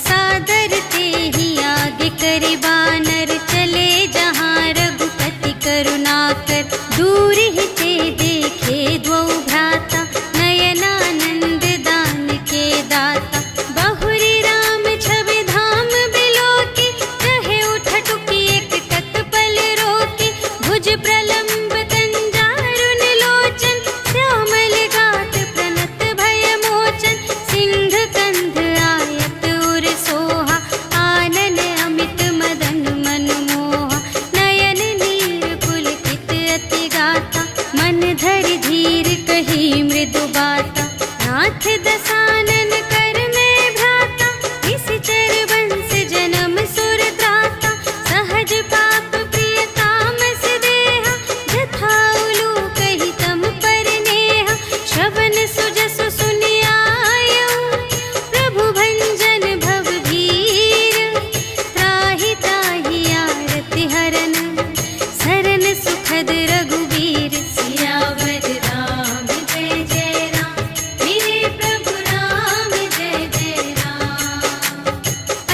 सादर तेहि आगे करि बानर, चले जहाँ रघुपति करुणाकर। दूर ही ते देखे द्वौ भ्राता, नयनानंद दान के दाता। बहुरी राम छवि धाम बिलोकी, रहे उठटुकी एक तत्पल रोकी। भुज प्रलंब कंजारुन लोचन, श्यामल गात प्रणत भय मोचन। सिंह कंध आयत उर सोहा, आनन अमित मदन मनमोहा। नयन नीर पुलकित अति गाता, मन धरि धीर कही मृदु बाता। नाथ दसानन कर में भ्राता, निश्चर वंश जन्म सुर त्राता। सहज पाप प्रिय तामस देहा, जथा उलूक ही तम पर नेहा। श्रवण सुजसु सुनि आयऊ, प्रभु भंजन भव भीर। त्राहि त्राहि आरति हरन, सरन सुखद रघुवीर। सियावर राम जय जय राम, मेरे प्रभु राम जय जय राम।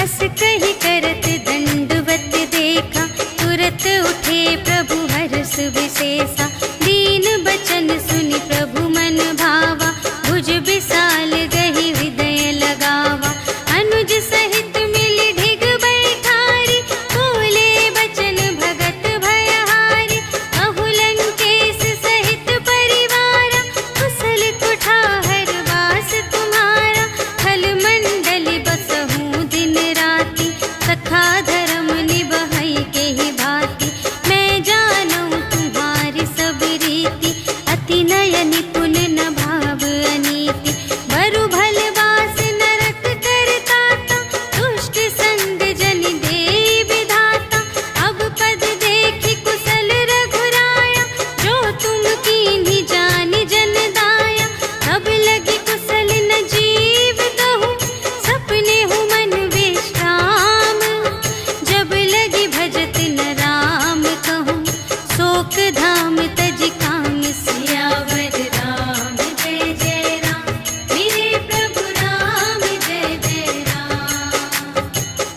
अस कहि करत दंडवत देखा, तुरत उठे प्रभु हर्ष विशेषा। दीन बचन सुनि प्रभु मन भावा, भुज विशाल गहि हृदय लगावा। अनुज सहित मिलि ढिग बैठारी, बोले बचन भगत भयहारी। कहु लंकेश सहित परिवारा, कुशल कुठार वास तुम्हारा। खल मंडल बसहु दिन राति, सखा धर्म निबहै केहि भांति। मैं जानूं तुम्हारी सब रीति, अति नय निपुण न भाव अनीति। बरु भल वास नरक करताता, दुष्ट संग जन देई विधाता। अब पद देखि कुशल रघुराया, जो तुम कीन्ही जानि जन दाया। तब लगी कुशल न जीव कहूँ, सपने हूँ मन विश्राम। जब लगी भजत न राम कहूँ, शोक धाम तज काम। सियावर राम जय जय राम, मेरे प्रभु राम जय जय राम।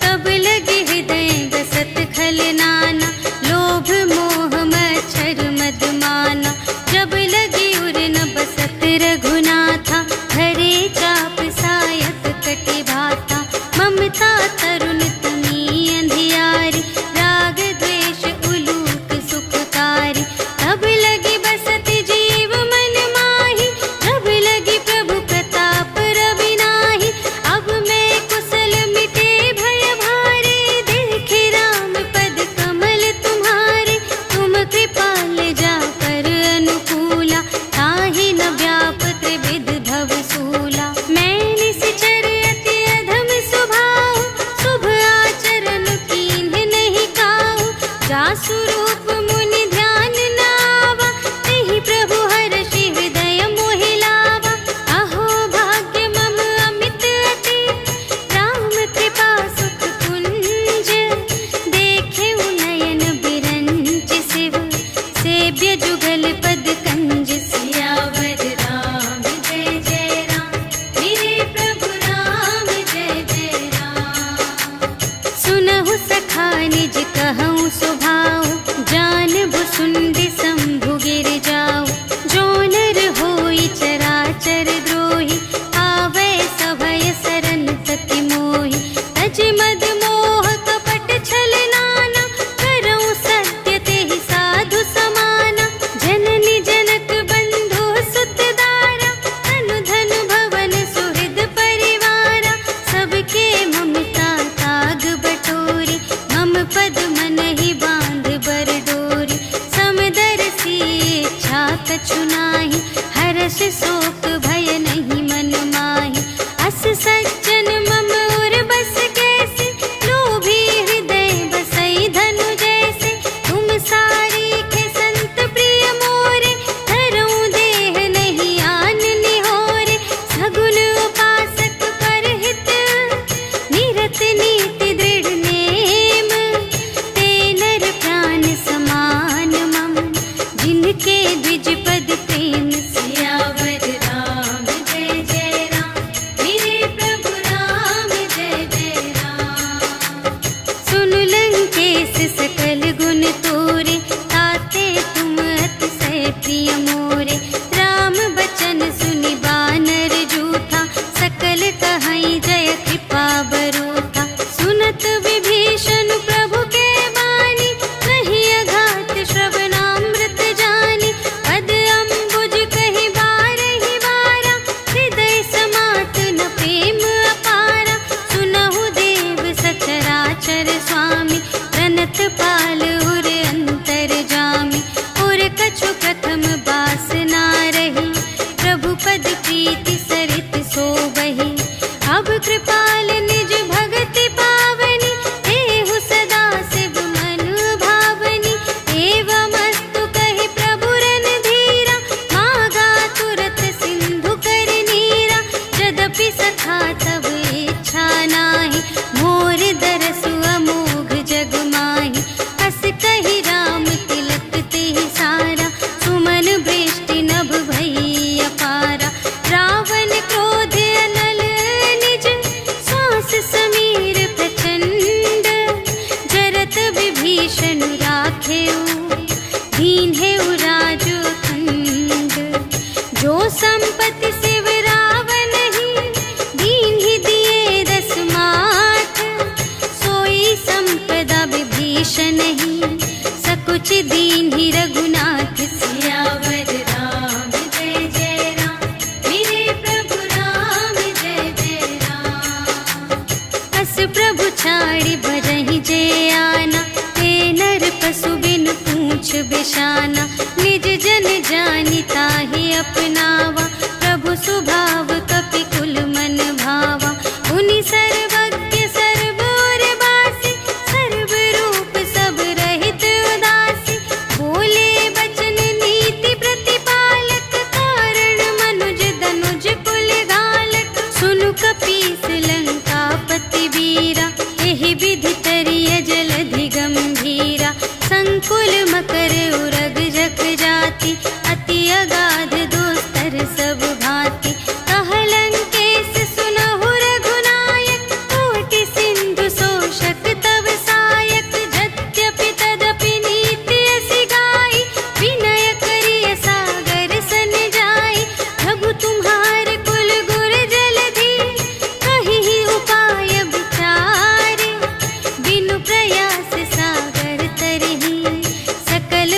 तब लगे हृदय गसत खल नाना, लोभ मोह मच्छर मद माना। जब लगी उर न बसत रघुनाथा, धरे चाप सायक कटि भाता। ममता तरुण तमी अंधियारी, राग द्वेष उलूक सुखकारी। तब लगी बसत जीव मन माही, जब लगी प्रभु प्रताप रवि नाही। अब मैं कुशल मिटे भय भारे, देखे राम पद कमल तुम्हारे। तुम कृपाल जा कर अनुकूला, ताहि न व्याप त्रिविध भव सूला। मैं निश्चर अति अधम स्वभाव, शुभ आचरण कीन्ह नहीं काहू। जासु रूप मुनि ध्यान न आवा, तेहि प्रभु हर्षि हृदय मोहि लावा। अहो भाग्य मम अमित अति, राम कृपा सुख कुंज। देखे नयन बिरंच शिव, सेव्य जुगल पद कंज। सियावर राम जय जय राम, मेरे प्रभु राम जय जय राम। सुनहु सखा निज कहूँ स्वभाव, तोरे, ताते तुम अतिशय प्रिय मोरे। राम बचन सुनि बानर जूठा, सकल कहई जय कृपा बरूठा। सुनत विभीषण प्रभु के बानी, नहीं अघात श्रवणामृत जानी। पद अम्बुज कहि बारहि बारा, हृदय समात न प्रेम अपारा। सुनहु देव सचराचर स्वामी, प्रणत पाल उर अंतर जामी। और कछु प्रथम बास ना रही, प्रभु पद प्रीति सरित सोबहि। अब कृपाल निज भगति पावनी, देहु सदा शिव मन भावनी। एवमस्तु कहि प्रभु रणधीरा, मागा तुरत सिंधु कर नीरा। यद्यपि सखा तब इच्छा नाही, मोर दरसु अमोघ जग माही। हस कहि राम तिलक तेहि सारा, सुमन वृष्टि नभ भई अपारा। रावण क्रोध अनल निज, श्वास समीर प्रचंड। जरत विभीषण राखेउ, दीन्हेउ राजु अखंड। जो संपत्ति शिव रावण ही, दीन्हि दिए दस माठ। सोई संपदा विभीषण ही, सकुच दीन्हि रघुनाथ। सियावर राम जय जय राम, मेरे प्रभु राम जय जय राम। अस प्रभु छाड़ि भजहि जे आना, ते नर पशु बिनु पूछ बिशाना। निज जन जानि ताहि अपनावा, प्रभु सुभाव कपि कुल मन भावा। उनि सर्वज्ञ सर्व और बासी, सर्व रूप सब रहित उदासी। बोले बचन नीति प्रतिपालक, कारण मनुज धनुज कुल घालक। सुनु कपीस लंकापति वीरा, एहि विधि तरिय जलधि गंभीरा। संकुल मकर उरग जग जाति, अति अगाध दोस्तर सब भांति। कहलंकेश सुनहु रघुनायक, कोटि सिंधु शोषक तव सायक। यद्यपि तदपि नीति असी गाई, विनय करिय सागर सन जाई। प्रभु तुम्हार कुल गुर जलधि, कहिहि उपाय विचारे। बिनु प्रयास सागर तरहि, सकल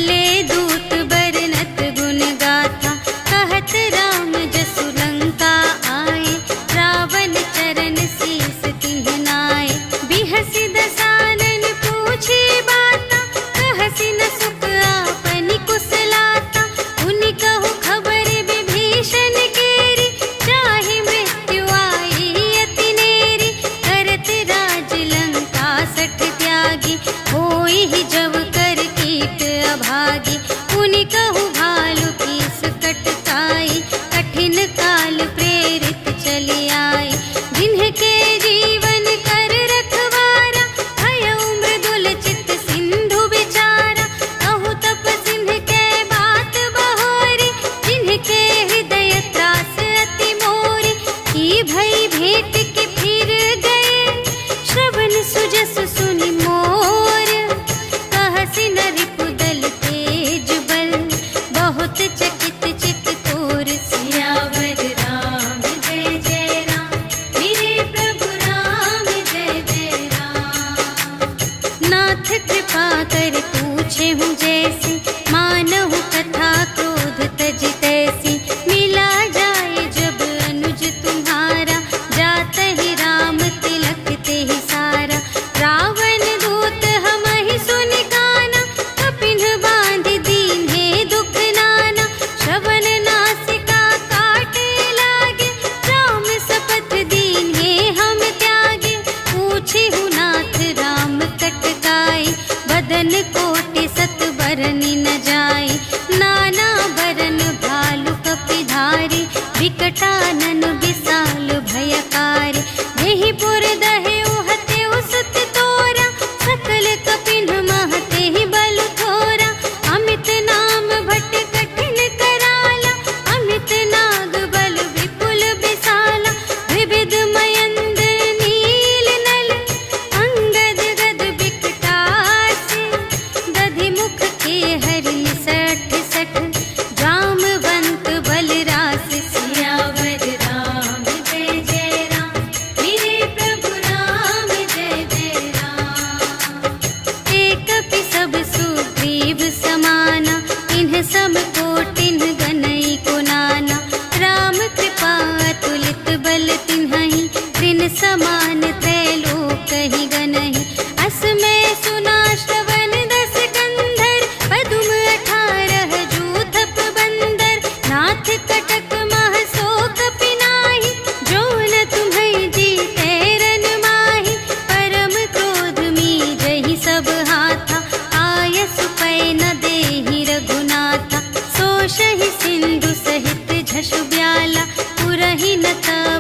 चले दूत बरनत गुण गाथा, कहत राम जसु लंका आए, रावण चरण शीस तिन्ह नाए। बिहसि दसानन पूछे बाता, कहसि न सुख आपनि कुशलाता। उनि कहु खबर विभीषण केरी, चाहे मृत्यु आई अति नेरी। करत राज लंका सठ त्यागी, होई ही जब कर कीट अभागी। उनि कहु भालु कीस कटकाई, कठिन काल प्रेरित चली आई। जिन्हके जीवन कर रखवारा, भयउ मृदुल चित सिंधु विचारा। कहु तप सिंह के बात बहोरी, जिनके हृदय त्रास अति मोरी। की भई भेंट के फिर गए, श्रवण सुजस सुनि मोर। कहसि न रिपुदल तेज बल, बहुत चकित चित तोर। सियावर राम जय जय राम, मेरे प्रभु राम जय जय राम। नाथ कृपा कर पूछे हूँ जैसी, मानहु कथा क्रोध तज तैसी। मिला जाए जब अनुज तुम्हारा, जात ही राम तिलक ते ही सारा। रावण दूत हमहि सुनि काना, कपिन बांधि दीन्हे दुख नाना। श्रवण नासिका काटे लागे, राम शपथ दीन्हे हम त्यागे। पूछिहु नाथ राम कटकाई, बदन कोटि सत बरनि न जाई। नाना बरन भालु कपिधारी, विकटानन विशाल भयकारी। देहि पुर दहेउ हतेउ सुत तोरा, सकल कपिन महते ही बल थोरा। अमित नाम भट कठिन कराला, अमित नाग बल विपुल विशाला। विविध मयंद्र नील नल, अंगद गद विकटासी। दधि मुख के हरि सठ सठ, जामवंत बलरास। सियावर राम जय जय राम, मेरे प्रभु राम जय जय राम। एक कपि सब सुग्रीव समाना, इन्ह सम कोटिन्ह गनई को नाना। राम कृपा अतुलित बल तिन्हहि, त्रिन समान त्रैलोक ही गनहि। अस में सुना श्रवण दस कंधर, पदुम 18 जूथप बंदर। नाथ कटक मह शोक पिनाहि, जो न तुम्हें जीते रन माहि। परम क्रोध मीजहि सब हाथा, आयसु पै न देहि रघुनाथा। सोषहि सिंधु सहित झसु ब्याला, पुरहि न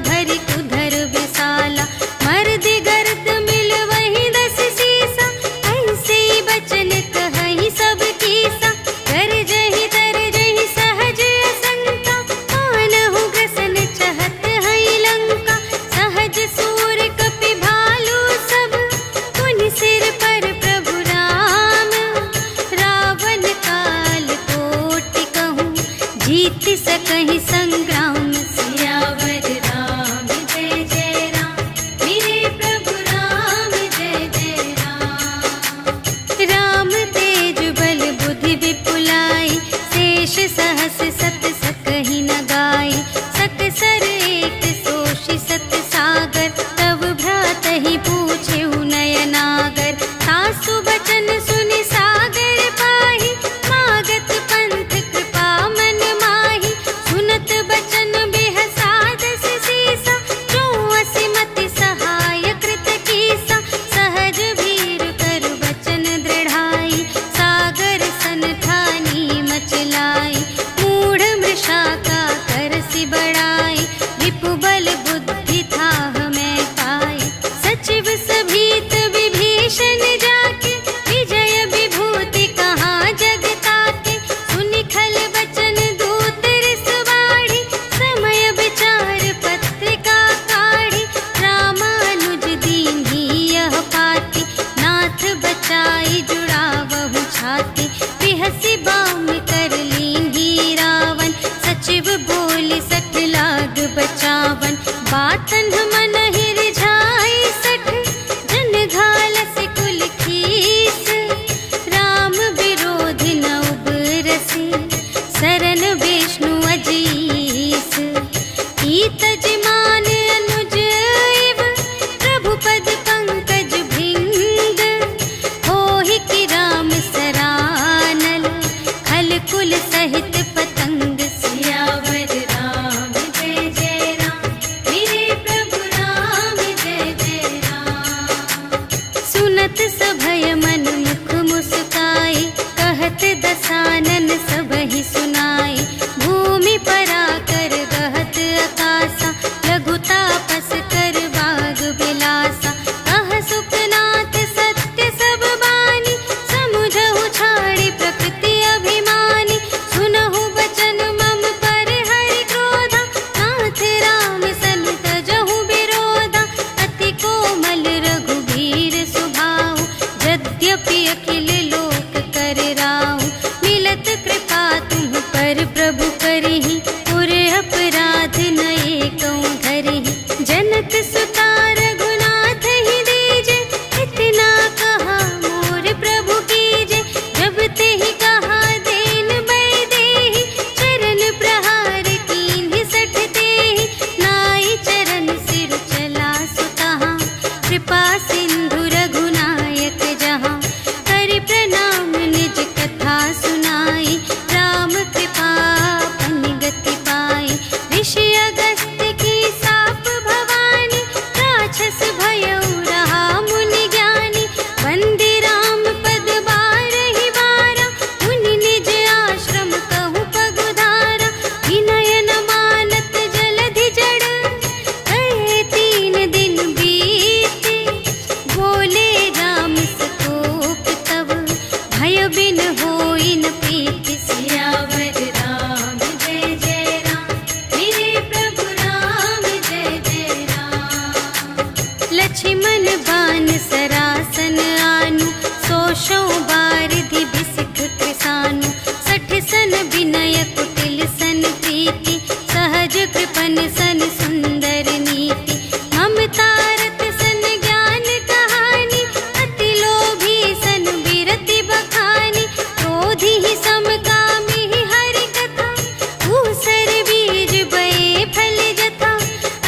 भरि उधर विशाला। मर्दि गर्द मिल वही दस सीसा, ऐसे बचन कहहि सब कीसा। गरजहि तरजहि सहज असंका, मानहु ग्रसन चहत हई लंका। सहज सूर कपि भालु सब, पुनि सिर पर प्रभु राम। रावण काल कोटि कहूँ, जीत सकहि संग्राम। सियावर राम जय जय राम, मेरे प्रभु राम जय जय राम। राम तेज बल बुद्धि विपुलाई, शेष सहस सत सकहि न गाई। सकसर एक सोषि सत सागर, तब भ्रातहि पूछेउ नयनागर। सासु बचन सुनि सागर पाहि, मागत पंथ कृपा मन माहि। सुनत बचन बेहसादस सीसा, जो असिमति सहाय कृत कीसा। सहज भीर कर बचन दृढ़ाई, सागर सन ठानी मचलाई। मूढ़ मृषा का करसि बड़ाई, रिपु बल बुद्धि थाह में पाई। सचिव सभीत विभीषण जाके, विजय विभूति कहाँ जग ताके। सुनि खल बचन दूत रिस बाढ़ी, समय विचार पत्रिका काढ़ी। रामानुज दीन्ही यह पाती, नाथ बचाई जुड़ावहु छाती। बिहसि बाम कर लीन्ही रावण, सचिव बोलि सठ लाग बचावन। बातन मन ही रिझाई सठ, जन घालसि कुल खीस। राम विरोधि न सहित पतंग। सियावर राम जय जय राम, मेरे प्रभु राम जय जय राम। सुनत सभय मन मुख मुस्काई, कहत दसानन सबहि सुनाई। भूमि पराकर गहत आकासा, लघु तापस कर बाग बिलासा। कह सुखनाथ सत्य सब बानी, समुझहु छाड़ी प्रकृति अभिमानी। सुनहु बचन मम पर हरि क्रोधा, नाथ राम सन तजहु विरोधा। अति कोमल रघुबीर सुभाऊ, यद्यपि अखिल लोक कर राहु। मिलत कृपा तुम पर प्रभु करहि, पुर अपराध न एकौ धरहि। जनक सुता रघुनाथ ही दीजे, इतना कहा मोर प्रभु कीजे। जब तेहि कहा देन बैदेहि, चरण प्रहार कीन्हि सठ तेहि। नाई चरण सिर चला सुतहाँ, कृपा सिंधु रघुनायक जहाँ। करि प्रणाम निज कथा सुनाई, राम कृपा पन गति पाई। ऋषि अगस्त्य की साप भवानी, राक्षस भयउ रहा मुनि ज्ञानी। वंदे राम पद बारहि बारा, मुनि निज आश्रम कहु पगुधारा। विनय न मानत जलधि जड़, कहे 3 दिन बीते। बोले राम संतोष तब, भय बिन होई न प्रीति। सियावर राम जय जय राम, मेरे प्रभु राम जय जय राम। लक्ष्मण बान सरासन आनु, सोशौ बारिधि बिसिख कृसानु। 60 सन विनय कुटिल सन प्रीति, सहज कृपन सन सुंदर नीति। ममता रत सन ज्ञान कहानी, अति लोभी सन बिरति बखानी। क्रोधी ही समकामी ही हरि कथा, ऊसर बीज बये फल जथा।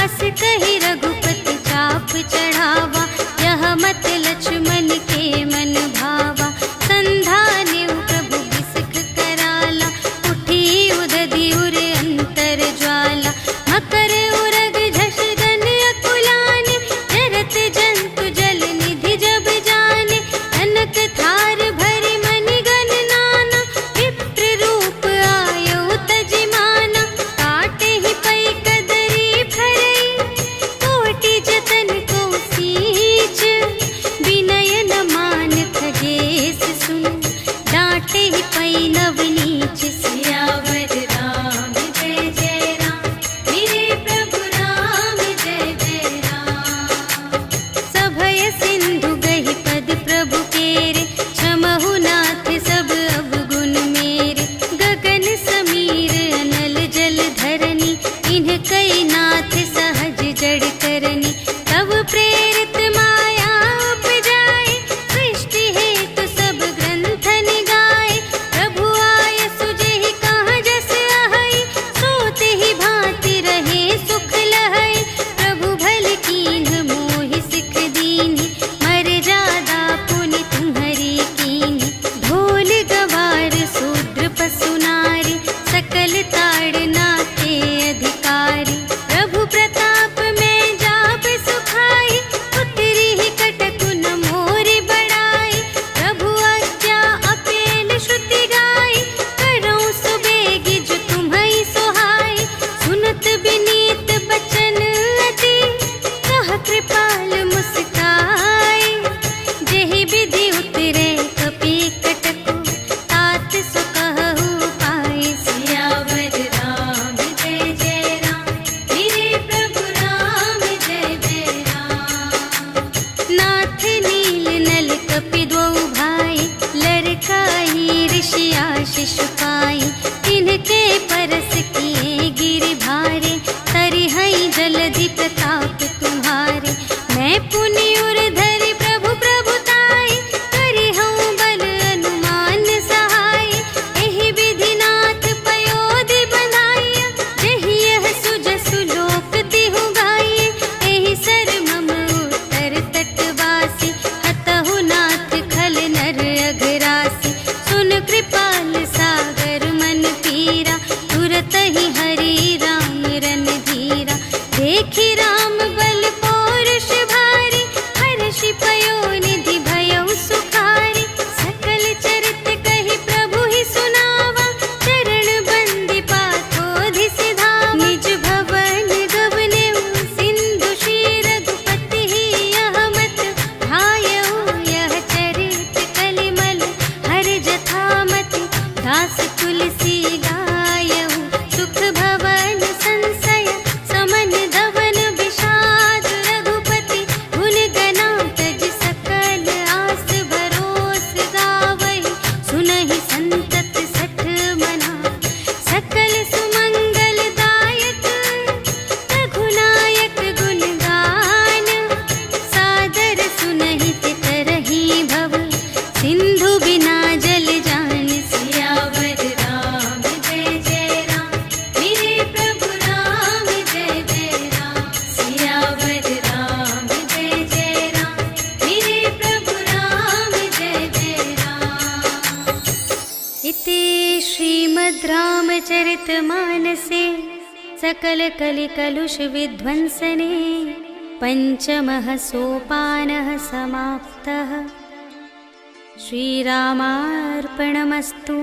अस कहि रघुपति चाप चढ़ावा, यह मत लक्ष्मण के मन भावा। संधान्यु प्रभु बिसिख कराला, उठी उदधि उर अंतर ज्वाला। मकर उरग झष गन अकुलाने, जरत जंतु जल निधि जब जाने। कनक थार भरि मनि गण नाना, विप्र रूप आयउ तजिमाना। काटे ही पै कदरी फरई, कोटि जतन को सींच। विनय न मान खगेश सुन, डांटे ही पै नव नीच। सियावर राम जय जय राम, मेरे प्रभु राम जय जय राम। सभय सिंधु गहि पद प्रभु केरे, क्षमहु नाथ सब अवगुण मेरे। गगन समीर अनल जल धरनी, इन्ह कई नाथ सहज जड़ करनी। तब प्रेरित माया उपजाए, सृष्टि हेतु सब ग्रंथ निगाए। प्रभु आय सुजेहि कहाँ जस अहै, सोते ही भांति रहे सुख लहै। प्रभु भल कीन्ह मोहि सिख दीन्हि, मर्यादा पुनि तुम्हरी कीन्हि। ढोल गवार शूद्र पशु नारी, सकल ताड़ना के अधिकारी। प्रभु प्रताप में जाप सुखाई, उतरी ही कटकु न मोरि बड़ाई। प्रभु आज्ञा अपेल श्रुति गाई, करऊँ सुबेगी जो तुम्है सोहाई। सुनत विनीत बचन अति, कह कृपाल मुस्काई। जेहि विधि उतरे कपि कटकु, तात सो कहु पाई। सियावर राम जय जय राम, मेरे प्रभु राम जय जय राम। नाथ नील नल कपि द्वौ भाई, लरकाई ऋषि आशीष पाई। तिनके परस किए गिरि भारे, तरिहै जलधि प्रताप तुम्हारे। मैं पुनि उर धरि प्रभु प्रभुताई, करिहउँ बल अनुमान सहाय। एहि विधि नाथ पयोधि बंधाइया, जेहि यह सुजसु लोक तिहु गाइए। एहि सर मम उत्तर तटवासी, हतहु नाथ खल नर अघरासी। सुन कृपाल सागर मन पी श्रीमद् रामचरितमानसे सकलकलिकलुषविध्वंसने पञ्चमः सोपानः समाप्तः। श्रीरामार्पणमस्तु।